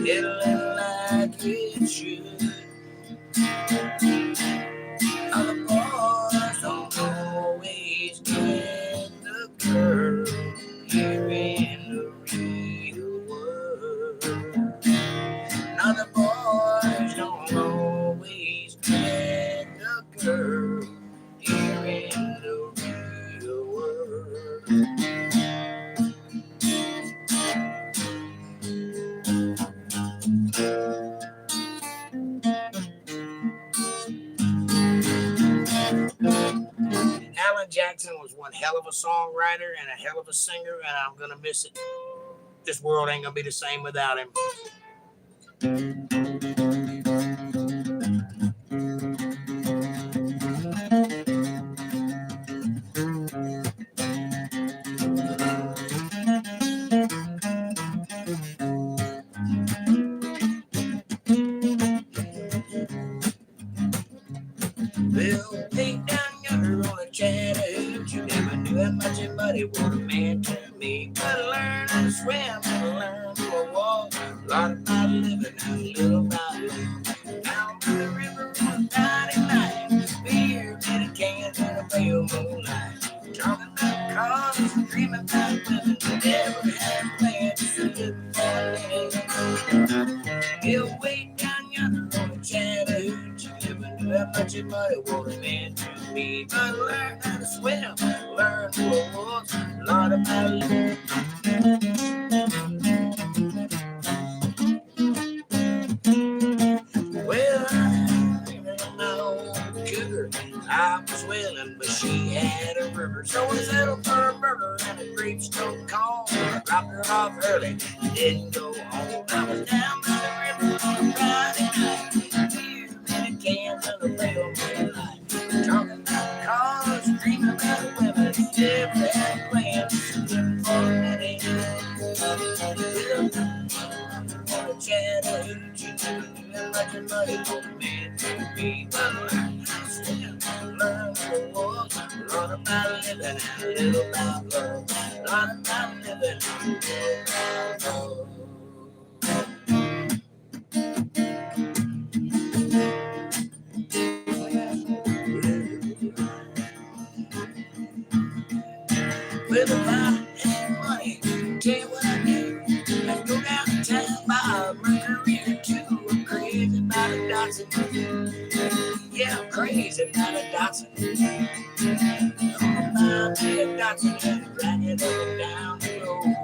it'll look like it should. Other boys don't always get the girl here in the real world. Other boys don't always get the girl here in the real world. Alan Jackson was one hell of a songwriter and a hell of a singer, and I'm going to miss it. This world ain't going to be the same without him. Well, take down yonder on a Chat-a-Tat. You never knew how much your buddy was a man to me. Gotta learn how to swim, gotta learn to walk. A lot about living and a little about love. Down by the river on a tiny how much it might have meant to me. But learn how to swim, learn who I was, a lot about it. Well, I my old cougar, I was willing, but she had a river. So I settled for a burger and a gravestone call. I dropped her off early, didn't go home. I was down by the river on a Friday night, beer, many cans and a real moonlight. Talking about cars, dreaming about women, different plans, living for a minute. Chat-a-Tat, much money for me to be, but learn how to swim, learn to walk, learn about living and live about love, learn about living and live about love. With a lot and money, tell you what I do. Let's go downtown, buy a Mercury or two. I'm crazy about a Datsun. Yeah, I'm crazy about a Datsun. Gonna buy me a Datsun and drag it up and down the road.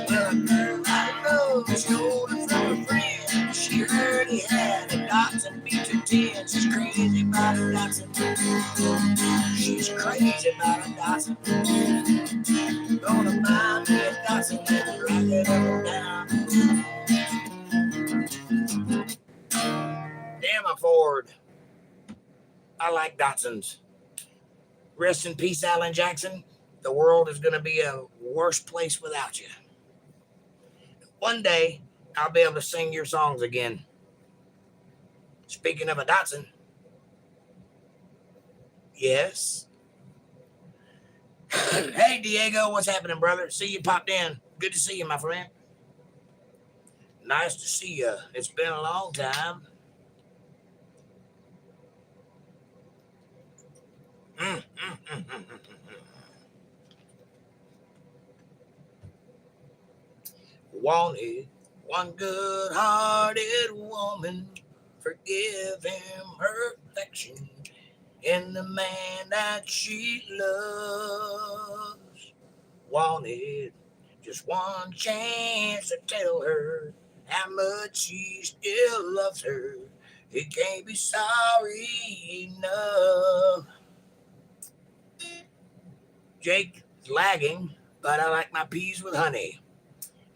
Well, a girl I know stole it from a friend. She heard he had a Datsun B210. She's crazy about a Datsun. She's crazy about a Datsun. Gonna buy me a Datsun and drag it up and down. Damn a Ford. I like Datsuns. Rest in peace, Alan Jackson. The world is going to be a worse place without you. One day, I'll be able to sing your songs again. Speaking of a Datsun, yes. Hey, Diego, what's happening, brother? See you popped in. Good to see you, my friend. Nice to see you. It's been a long time. Wanted one good-hearted woman, forgive him her affection in the man that she loves. Wanted just one chance to tell her how much he still loves her. He can't be sorry enough. Jake is lagging, but I like my peas with honey.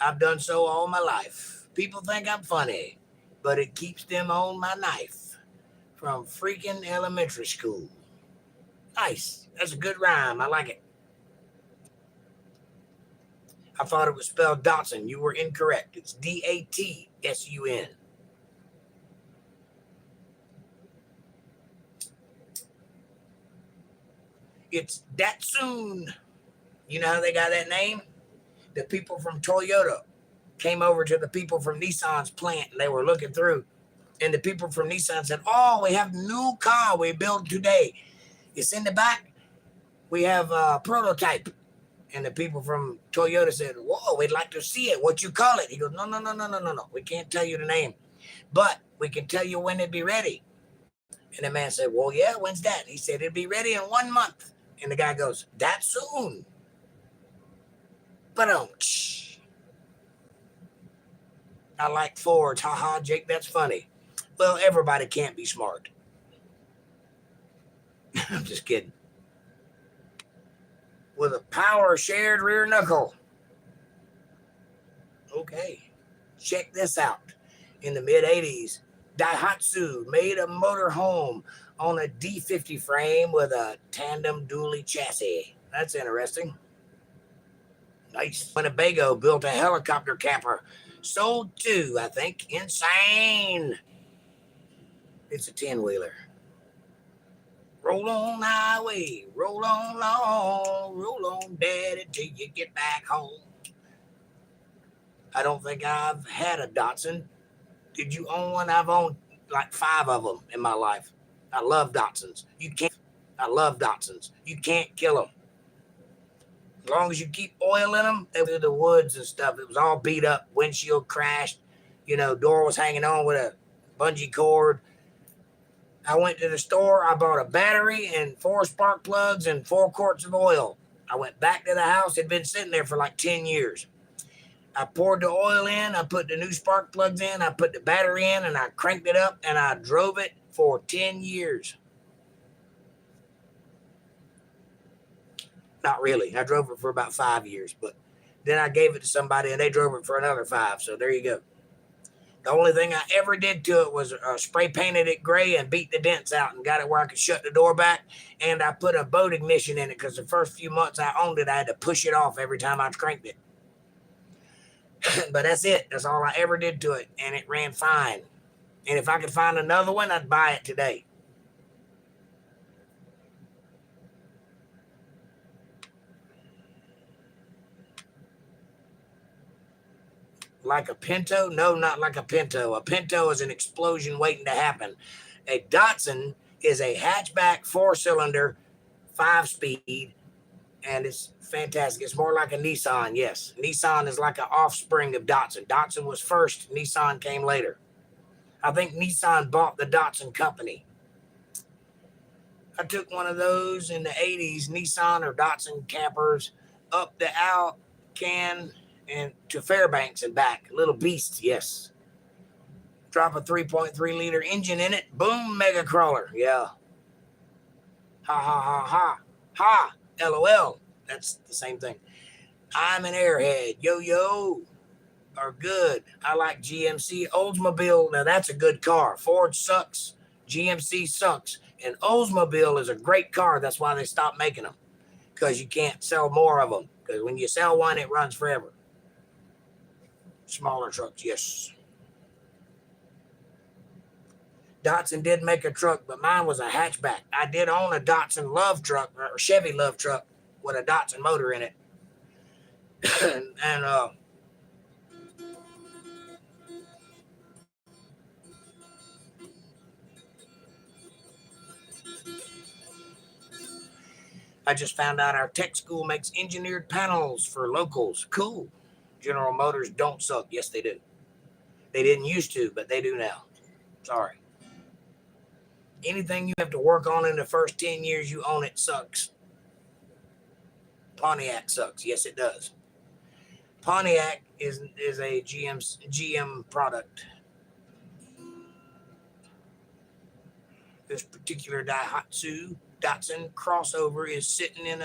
I've done so all my life. People think I'm funny, but it keeps them on my knife from freaking elementary school. Nice. That's a good rhyme. I like it. I thought it was spelled Datsun. You were incorrect. It's Datsun. It's Datsun. You know how they got that name? The people from Toyota came over to the people from Nissan's plant and they were looking through. And the people from Nissan said, "Oh, we have a new car we built today. It's in the back. We have a prototype." And the people from Toyota said, "Whoa, we'd like to see it. What you call it?" He goes, No. We can't tell you the name, but we can tell you when it'd be ready. And the man said, "Well, yeah, when's that?" He said, "It'll be ready in 1 month." And the guy goes, "That soon?" But I like Fords. Haha, Jake, that's funny. Well, everybody can't be smart. I'm just kidding. With a power shared rear knuckle. Okay, check this out. In the mid-'80s, Daihatsu made a motorhome on a D50 frame with a tandem dually chassis. That's interesting. Nice. Winnebago built a helicopter camper. Sold two, I think. Insane. It's a 10-wheeler. Roll on highway, roll on long, roll on daddy till you get back home. I don't think I've had a Datsun. Did you own one? I've owned like 5 of them in my life. I love Datsuns. I love Datsuns. You can't kill them. As long as you keep oil in them, they were in the woods and stuff. It was all beat up. Windshield crashed. Door was hanging on with a bungee cord. I went to the store. I bought a battery and 4 spark plugs and 4 quarts of oil. I went back to the house. It had been sitting there for like 10 years. I poured the oil in. I put the new spark plugs in. I put the battery in, and I cranked it up, and I drove it for 10 years. Not really. I drove it for about 5 years, but then I gave it to somebody, and they drove it for another 5. So there you go. The only thing I ever did to it was spray painted it gray and beat the dents out and got it where I could shut the door back. And I put a boat ignition in it because the first few months I owned it, I had to push it off every time I cranked it. But that's it. That's all I ever did to it. And it ran fine. And if I could find another one, I'd buy it today. Like a Pinto? No, not like a Pinto. A Pinto is an explosion waiting to happen. A Datsun is a hatchback 4-cylinder 5-speed, and it's fantastic. It's more like a Nissan, yes. Nissan is like an offspring of Datsun. Datsun was first, Nissan came later. I think Nissan bought the Datsun company. I took one of those in the 80s, Nissan or Datsun campers, up the Alcan and to Fairbanks and back. Little beasts, yes. Drop a 3.3 liter engine in it. Boom, mega crawler. Yeah. Ha, ha, ha, ha. Ha, LOL. That's the same thing. I'm an airhead. Yo. Are good. I like GMC Oldsmobile. Now, that's a good car. Ford sucks. GMC sucks. And Oldsmobile is a great car. That's why they stopped making them. Because you can't sell more of them. Because when you sell one, it runs forever. Smaller trucks, yes. Datsun did make a truck, but mine was a hatchback. I did own a Datsun Love truck, or Chevy Love truck, with a Datsun motor in it. and I just found out our tech school makes engineered panels for locals. Cool. General Motors don't suck. Yes, they do. They didn't used to, but they do now. Sorry. Anything you have to work on in the first 10 years you own it sucks. Pontiac sucks. Yes, it does. Pontiac is a GM product. This particular Datsun crossover is sitting in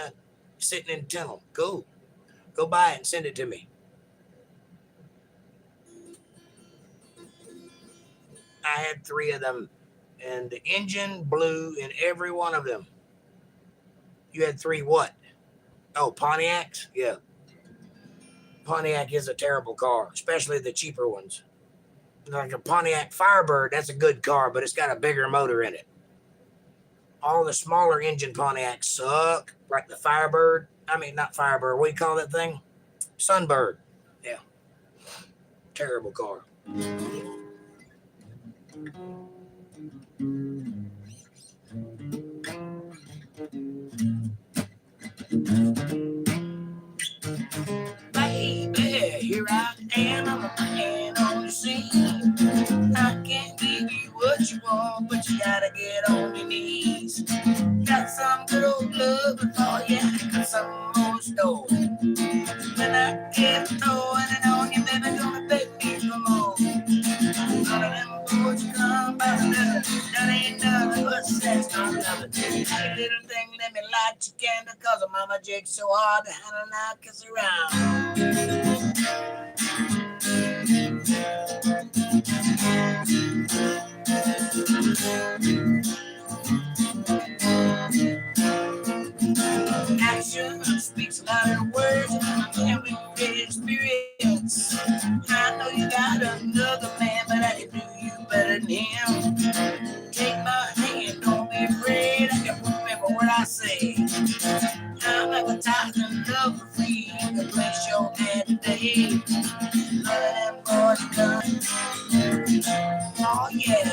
tunnel. Go buy it and send it to me. I had 3 of them, and the engine blew in every one of them. You had 3 what? Oh, Pontiacs? Yeah. Pontiac is a terrible car, especially the cheaper ones. Like a Pontiac Firebird, that's a good car, but it's got a bigger motor in it. All the smaller engine Pontiacs suck, like the Firebird. I mean, not Firebird. What do you call that thing? Sunbird. Yeah. Terrible car. Baby, here I am. I'm a man on the scene. I can't give you what you want, but you gotta get on your knees. Got some good old love for you, got some more store. When I get throwing it on you, baby, gonna beg me for more. All of them boys come by another, that ain't nothing but sex, not nothing. Hey, little thing, let me light your candle, cause Mama Jake's so hard to handle now, kiss around. Action speaks louder words than we can experience. I know you got another man, but I can do you better than him. Take my hand, don't be afraid. I can remember what I say. I'm advertising love for free. You can place your ad today. None of them boys done. Oh yeah.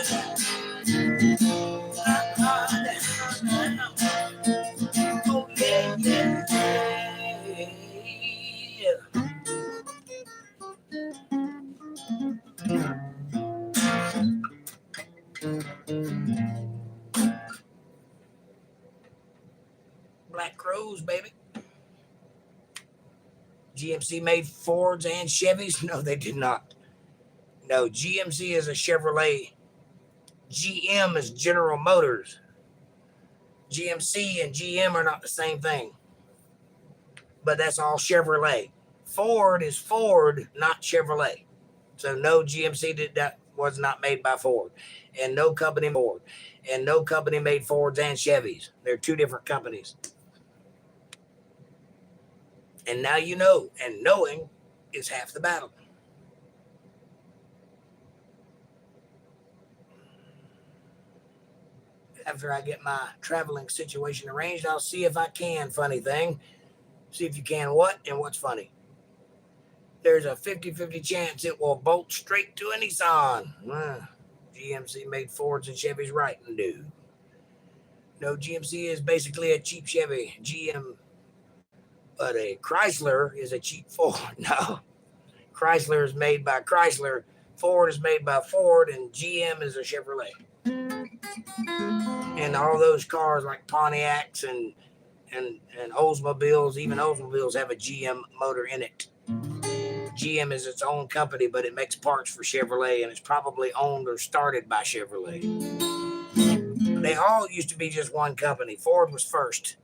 Black Crows, baby. GMC made Fords and Chevys? No, they did not. No, GMC is a Chevrolet. GM is General Motors. GMC and GM are not the same thing. But that's all Chevrolet. Ford is Ford, not Chevrolet. So no, GMC did that, was not made by Ford. And no company Ford. And no company made Fords and Chevys. They're two different companies. And now you know. And knowing is half the battle. After I get my traveling situation arranged, I'll see if I can. Funny thing. See if you can what and what's funny. There's a 50-50 chance it will bolt straight to a Nissan. GMC made Fords and Chevys right. No, GMC is basically a cheap Chevy. GM, but a Chrysler is a cheap Ford. No, Chrysler is made by Chrysler. Ford is made by Ford, and GM is a Chevrolet. And all those cars like Pontiacs and Oldsmobiles, even Oldsmobiles have a GM motor in it. GM is its own company, but it makes parts for Chevrolet, and it's probably owned or started by Chevrolet. They all used to be just one company. Ford was first.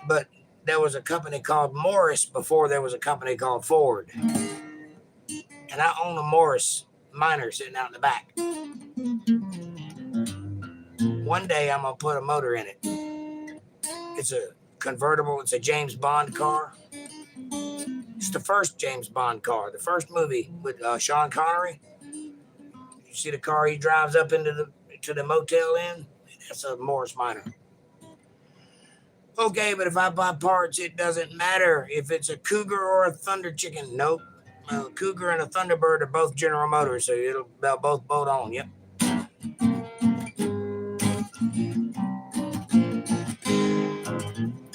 But there was a company called Morris before there was a company called Ford. And I own a Morris Minor sitting out in the back. One day I'm going to put a motor in it. It's a convertible. It's a James Bond car. It's the first James Bond car, the first movie with Sean Connery. You see the car he drives up into the motel in? That's a Morris Minor. Okay, but if I buy parts, it doesn't matter if it's a Cougar or a Thunder Chicken. Nope. A Cougar and a Thunderbird are both General Motors, so they'll both bolt on. Yep.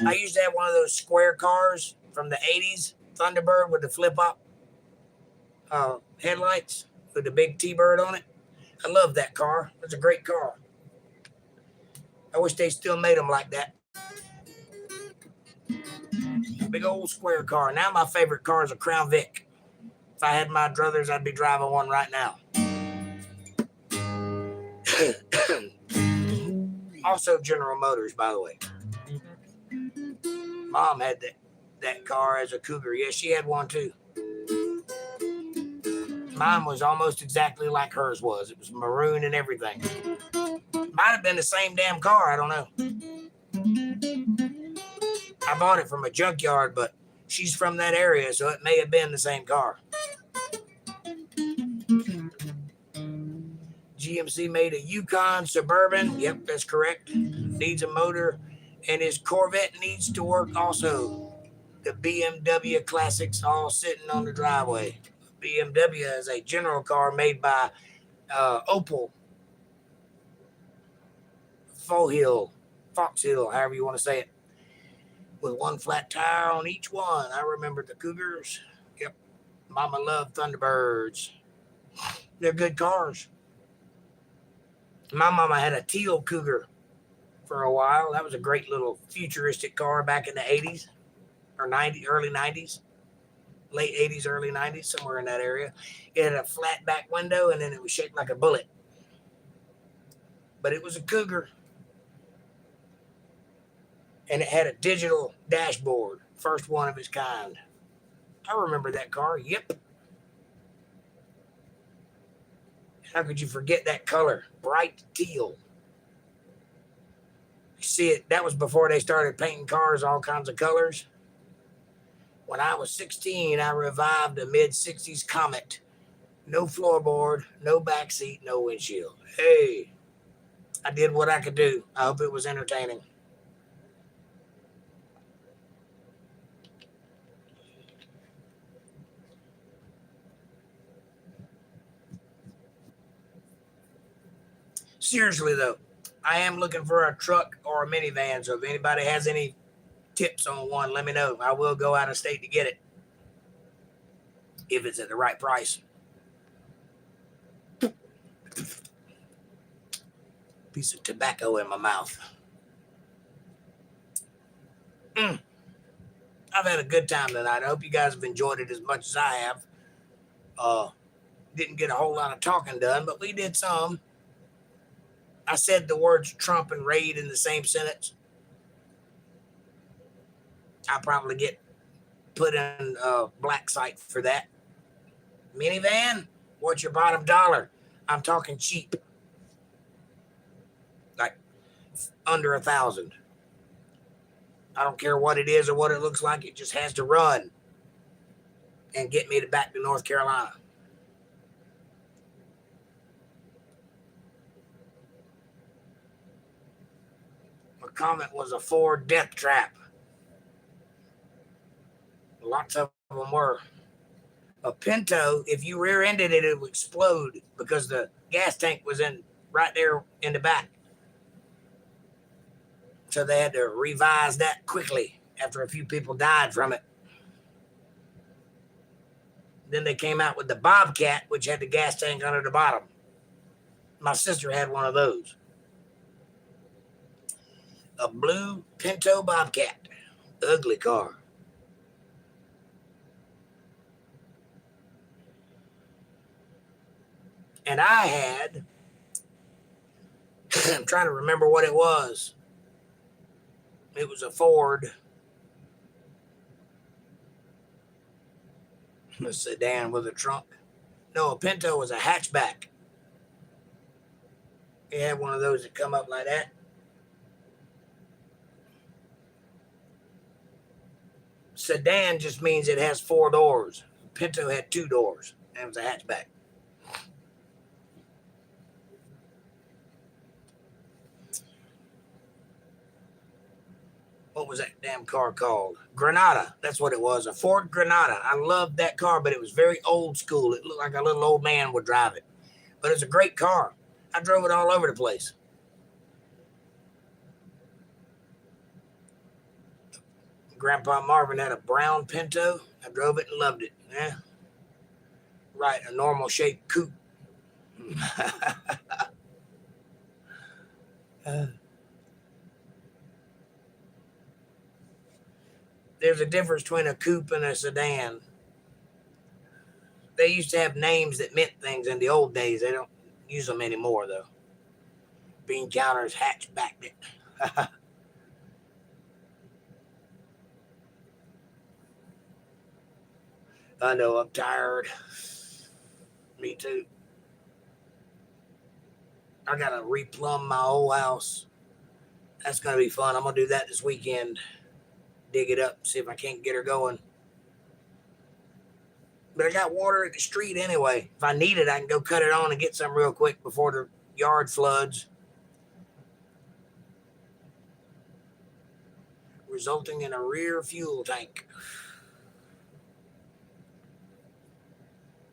I used to have one of those square cars from the 80s, Thunderbird with the flip-up headlights with the big T-Bird on it. I love that car. It's a great car. I wish they still made them like that. Big old square car. Now my favorite car is a Crown Vic. If I had my druthers, I'd be driving one right now. Also General Motors, by the way. Mom had that car as a Cougar. Yes, she had one too. Mine was almost exactly like hers was. It was maroon and everything. Might have been the same damn car. I don't know. I bought it from a junkyard, but she's from that area, so it may have been the same car. GMC made a Yukon Suburban. Yep, that's correct. Needs a motor, and his Corvette needs to work also. The BMW Classics all sitting on the driveway. BMW is a general car made by Opel, Foxhill, however you want to say it, with one flat tire on each one. I remember the Cougars. Yep. Mama loved Thunderbirds. They're good cars. My mama had a teal Cougar for a while. That was a great little futuristic car back in the 80s or 90s, early 90s, late 80s, early 90s, somewhere in that area. It had a flat back window, and then it was shaped like a bullet. But it was a Cougar. And it had a digital dashboard, first one of its kind. I remember that car. Yep. How could you forget that color? Bright teal. You see it, that was before they started painting cars all kinds of colors. When I was 16, I revived a mid-60s Comet. No floorboard, no backseat, no windshield. Hey, I did what I could do. I hope it was entertaining. Seriously, though, I am looking for a truck or a minivan, so if anybody has any tips on one, let me know. I will go out of state to get it if it's at the right price. Piece of tobacco in my mouth. I've had a good time tonight. I hope you guys have enjoyed it as much as I have. Didn't get a whole lot of talking done, but we did some. I said the words Trump and raid in the same sentence. I'll probably get put in a black site for that. Minivan? What's your bottom dollar? I'm talking cheap. Like under 1,000. I don't care what it is or what it looks like. It just has to run and get me back to North Carolina. My comment was a Ford death trap. Lots of them were. A Pinto, if you rear-ended it, it would explode because the gas tank was in right there in the back. So they had to revise that quickly after a few people died from it. Then they came out with the Bobcat, which had the gas tank under the bottom. My sister had one of those. A blue Pinto Bobcat. Ugly car. And I had, I'm trying to remember what it was. It was a Ford. A sedan with a trunk. No, a Pinto was a hatchback. It had one of those that come up like that. Sedan just means it has 4 doors. Pinto had 2 doors. And it was a hatchback. What was that damn car called? Granada. That's what it was. A Ford Granada. I loved that car, but it was very old school. It looked like a little old man would drive it. But it's a great car. I drove it all over the place. Grandpa Marvin had a brown Pinto. I drove it and loved it. Yeah. Right, a normal shaped coupe. There's a difference between a coupe and a sedan. They used to have names that meant things in the old days. They don't use them anymore, though. Bean counters, hatchback. I know, I'm tired. Me too. I got to replumb my whole house. That's going to be fun. I'm going to do that this weekend. Dig it up, see if I can't get her going. But I got water at the street anyway. If I need it, I can go cut it on and get some real quick before the yard floods. Resulting in a rear fuel tank.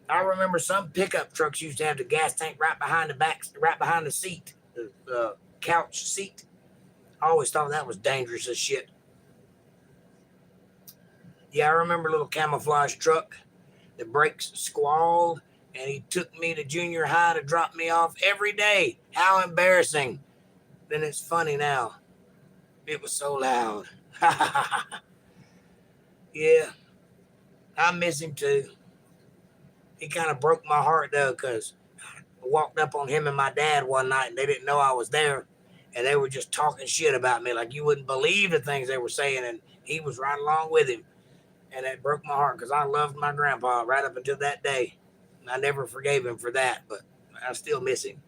I remember some pickup trucks used to have the gas tank right behind the seat, the couch seat. I always thought that was dangerous as shit. Yeah, I remember a little camouflage truck. The brakes squalled, and he took me to junior high to drop me off every day. How embarrassing. Then it's funny now. It was so loud. Yeah, I miss him too. He kind of broke my heart, though, because I walked up on him and my dad one night, and they didn't know I was there, and they were just talking shit about me, like you wouldn't believe the things they were saying, and he was right along with him. And that broke my heart because I loved my grandpa right up until that day. And I never forgave him for that, but I still miss him.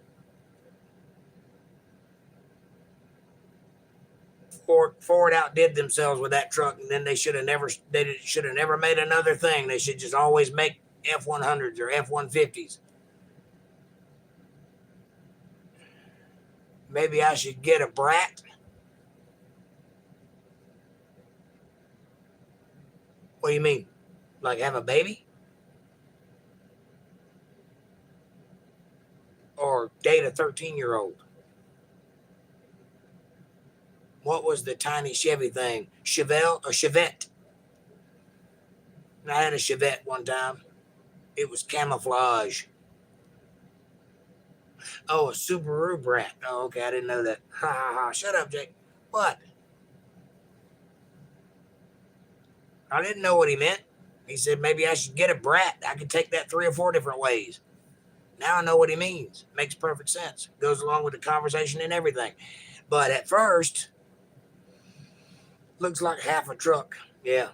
Ford outdid themselves with that truck, and then they should have never made another thing. They should just always make F-100s or F-150s. Maybe I should get a brat. What do you mean? Like have a baby? Or date a 13-year-old? What was the tiny Chevy thing? Chevette. I had a Chevette one time. It was camouflage. Oh, a Subaru brat. Oh, okay, I didn't know that. Ha ha ha. Shut up, Jake. What? I didn't know what he meant. He said maybe I should get a brat. I could take that 3 or 4 different ways. Now I know what he means. Makes perfect sense. Goes along with the conversation and everything. But at first, looks like half a truck. Yeah.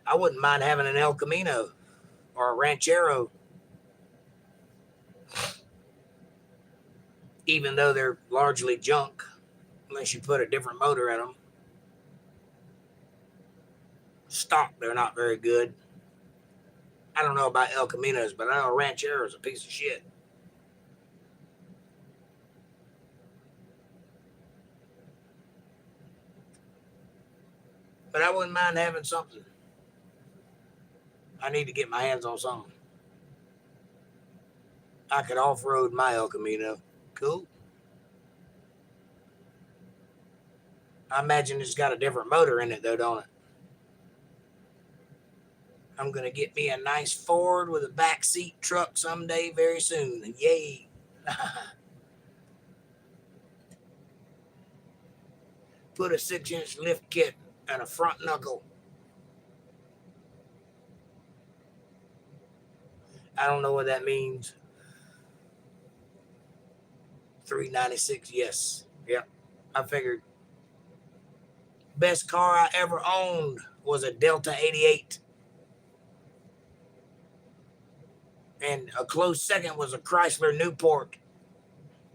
I wouldn't mind having an El Camino or a Ranchero, even though they're largely junk, unless you put a different motor in them. Stock, they're not very good. I don't know about El Caminos, but I know Ranchero is a piece of shit. But I wouldn't mind having something. I need to get my hands on something. I could off-road my El Camino. Cool. I imagine it's got a different motor in it, though, don't it? I'm going to get me a nice Ford with a backseat truck someday very soon. Yay. Put a 6-inch lift kit and a front knuckle. I don't know what that means. 396, yes. Yep. I figured. Best car I ever owned was a Delta 88. And a close second was a Chrysler Newport.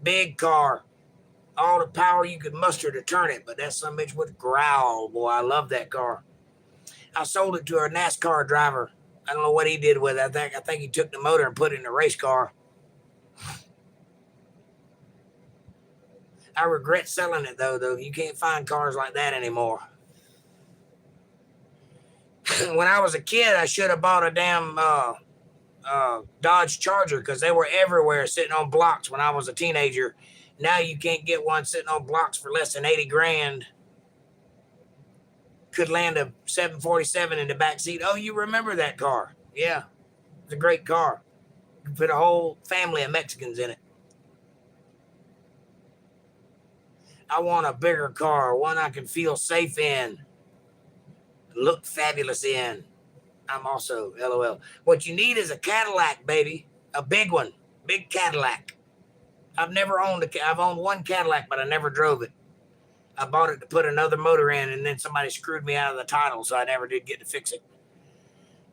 Big car. All the power you could muster to turn it, but that some bitch would growl, boy. I love that car. I sold it to a NASCAR driver. I don't know what he did with it. I think he took the motor and put it in a race car. I regret selling it though. You can't find cars like that anymore. When I was a kid, I should have bought a damn Dodge Charger because they were everywhere sitting on blocks when I was a teenager. Now you can't get one sitting on blocks for less than 80 grand. Could land a 747 in the back seat. Oh, you remember that car? Yeah, it's a great car. You can fit a whole family of Mexicans in it. I want a bigger car, one I can feel safe in, look fabulous in. I'm also LOL. What you need is a Cadillac, baby. A big one. Big Cadillac. I've owned one Cadillac, but I never drove it. I bought it to put another motor in, and then somebody screwed me out of the title, so I never did get to fix it.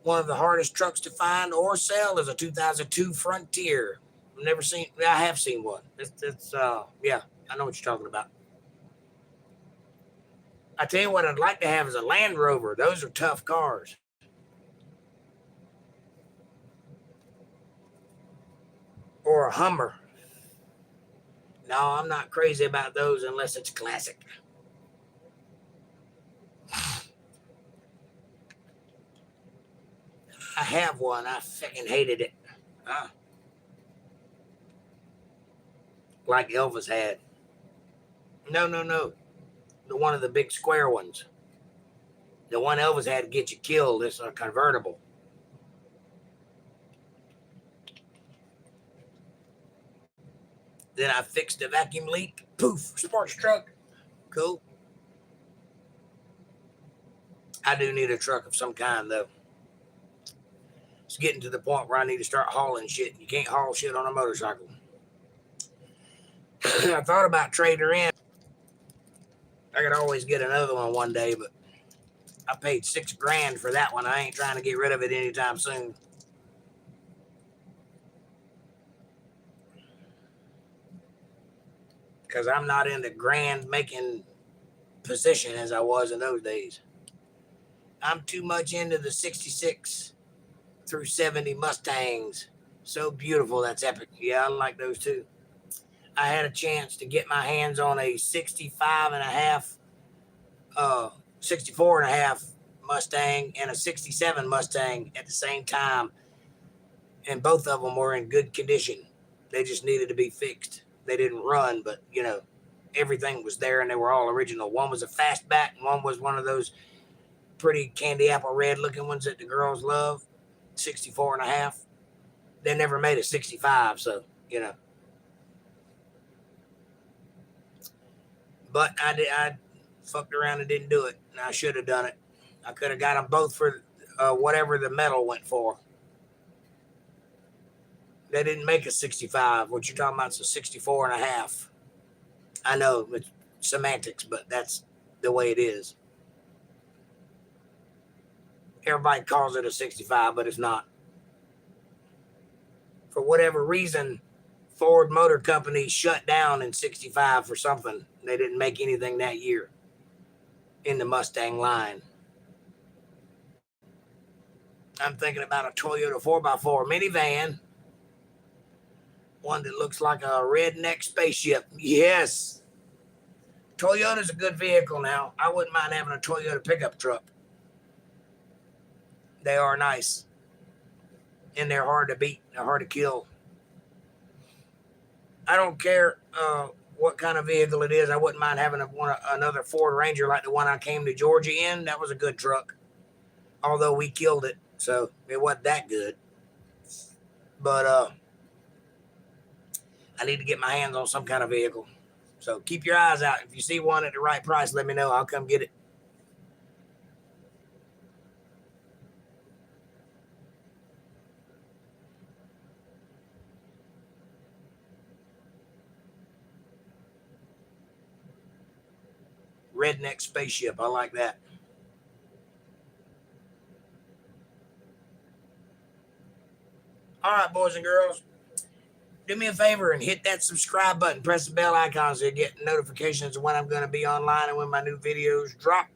One of the hardest trucks to find or sell is a 2002 Frontier. I have seen one. Yeah, I know what you're talking about. I tell you what I'd like to have is a Land Rover. Those are tough cars. Or a Hummer. No, I'm not crazy about those unless it's classic. I have one. I fucking hated it. Like Elvis had. No. The one of the big square ones. The one Elvis had to get you killed is a convertible. Then I fixed the vacuum leak. Poof, sports truck. Cool. I do need a truck of some kind, though. It's getting to the point where I need to start hauling shit. You can't haul shit on a motorcycle. I thought about trading her in. I could always get another one day, but I paid $6 grand for that one. I ain't trying to get rid of it anytime soon. Because I'm not in the grand making position as I was in those days. I'm too much into the 66 through 70 Mustangs. So beautiful, that's epic. Yeah, I like those too. I had a chance to get my hands on a 65 and a half, 64 and a half Mustang and a 67 Mustang at the same time. And both of them were in good condition. They just needed to be fixed. They didn't run, but everything was there and they were all original. One was a fastback and one was one of those pretty candy apple red looking ones that the girls love. 64 and a half. They never made a 65, so, you know. But I fucked around and didn't do it, and I should have done it. I could have got them both for whatever the metal went for. They didn't make a 65. What you're talking about is a 64 and a half. I know it's semantics, but that's the way it is. Everybody calls it a 65, but it's not. For whatever reason, Ford Motor Company shut down in 65 for something. They didn't make anything that year in the Mustang line. I'm thinking about a Toyota 4x4 minivan. One that looks like a redneck spaceship. Yes. Toyota's a good vehicle now. I wouldn't mind having a Toyota pickup truck. They are nice. And they're hard to beat. They're hard to kill. I don't care what kind of vehicle it is. I wouldn't mind having another Ford Ranger like the one I came to Georgia in. That was a good truck. Although we killed it. So it wasn't that good. But I need to get my hands on some kind of vehicle. So keep your eyes out. If you see one at the right price, let me know. I'll come get it. Redneck spaceship. I like that. All right, boys and girls. Do me a favor and hit that subscribe button. Press the bell icon so you get notifications of when I'm going to be online and when my new videos drop.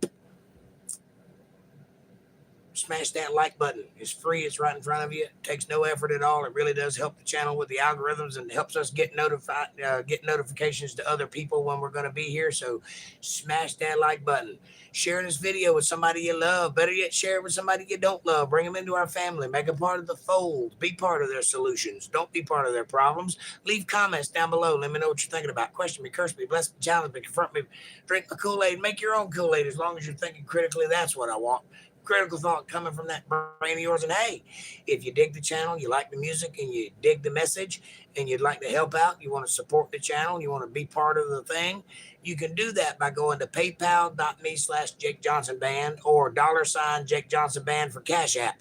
Smash that like button. It's free. It's right in front of you. It takes no effort at all. It really does help the channel with the algorithms and helps us get notifications to other people when we're going to be here. So smash that like button. Share this video with somebody you love. Better yet, share it with somebody you don't love. Bring them into our family. Make a part of the fold. Be part of their solutions. Don't be part of their problems. Leave comments down below. Let me know what you're thinking about. Question me, curse me, bless me, challenge me, confront me. Drink my Kool-Aid. Make your own Kool-Aid as long as you're thinking critically. That's what I want. Critical thought coming from that brain of yours. And hey, if you dig the channel, you like the music, and you dig the message, and you'd like to help out, you want to support the channel, you want to be part of the thing, you can do that by going to paypal.me/JakeJohnsonBand or $JakeJohnsonBand for Cash App.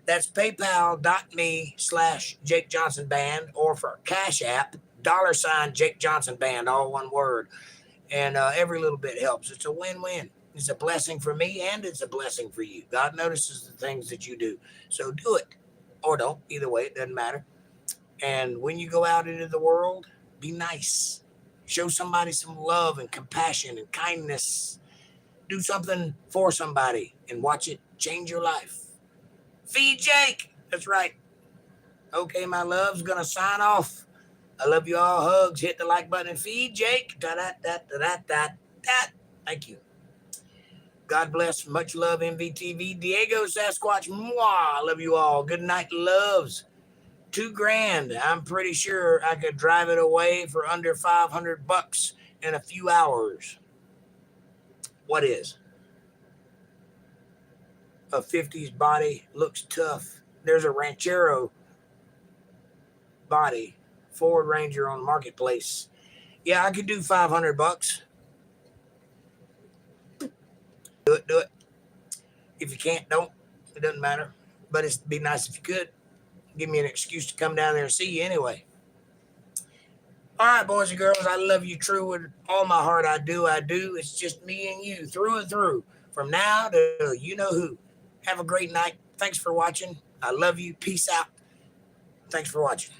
That's paypal.me/JakeJohnsonBand or for Cash App, $JakeJohnsonBand, all one word. And every little bit helps. It's a win-win. It's a blessing for me, and it's a blessing for you. God notices the things that you do. So do it, or don't. Either way, it doesn't matter. And when you go out into the world, be nice. Show somebody some love and compassion and kindness. Do something for somebody and watch it change your life. Feed Jake. That's right. Okay, my love's going to sign off. I love you all. Hugs. Hit the like button and feed Jake. Da-da-da-da-da-da-da. Thank you. God bless. Much love, MVTV. Diego Sasquatch. Mwah. Love you all. Good night, loves. $2,000. I'm pretty sure I could drive it away for under $500 in a few hours. What is? A 50s body looks tough. There's a Ranchero body, Ford Ranger on the marketplace. Yeah, I could do $500. Do it. If you can't, don't. It doesn't matter. But it'd be nice if you could. Give me an excuse to come down there and see you anyway. All right, boys and girls, I love you true with all my heart. I do. It's just me and you through and through. From now to you know who. Have a great night. Thanks for watching. I love you. Peace out. Thanks for watching.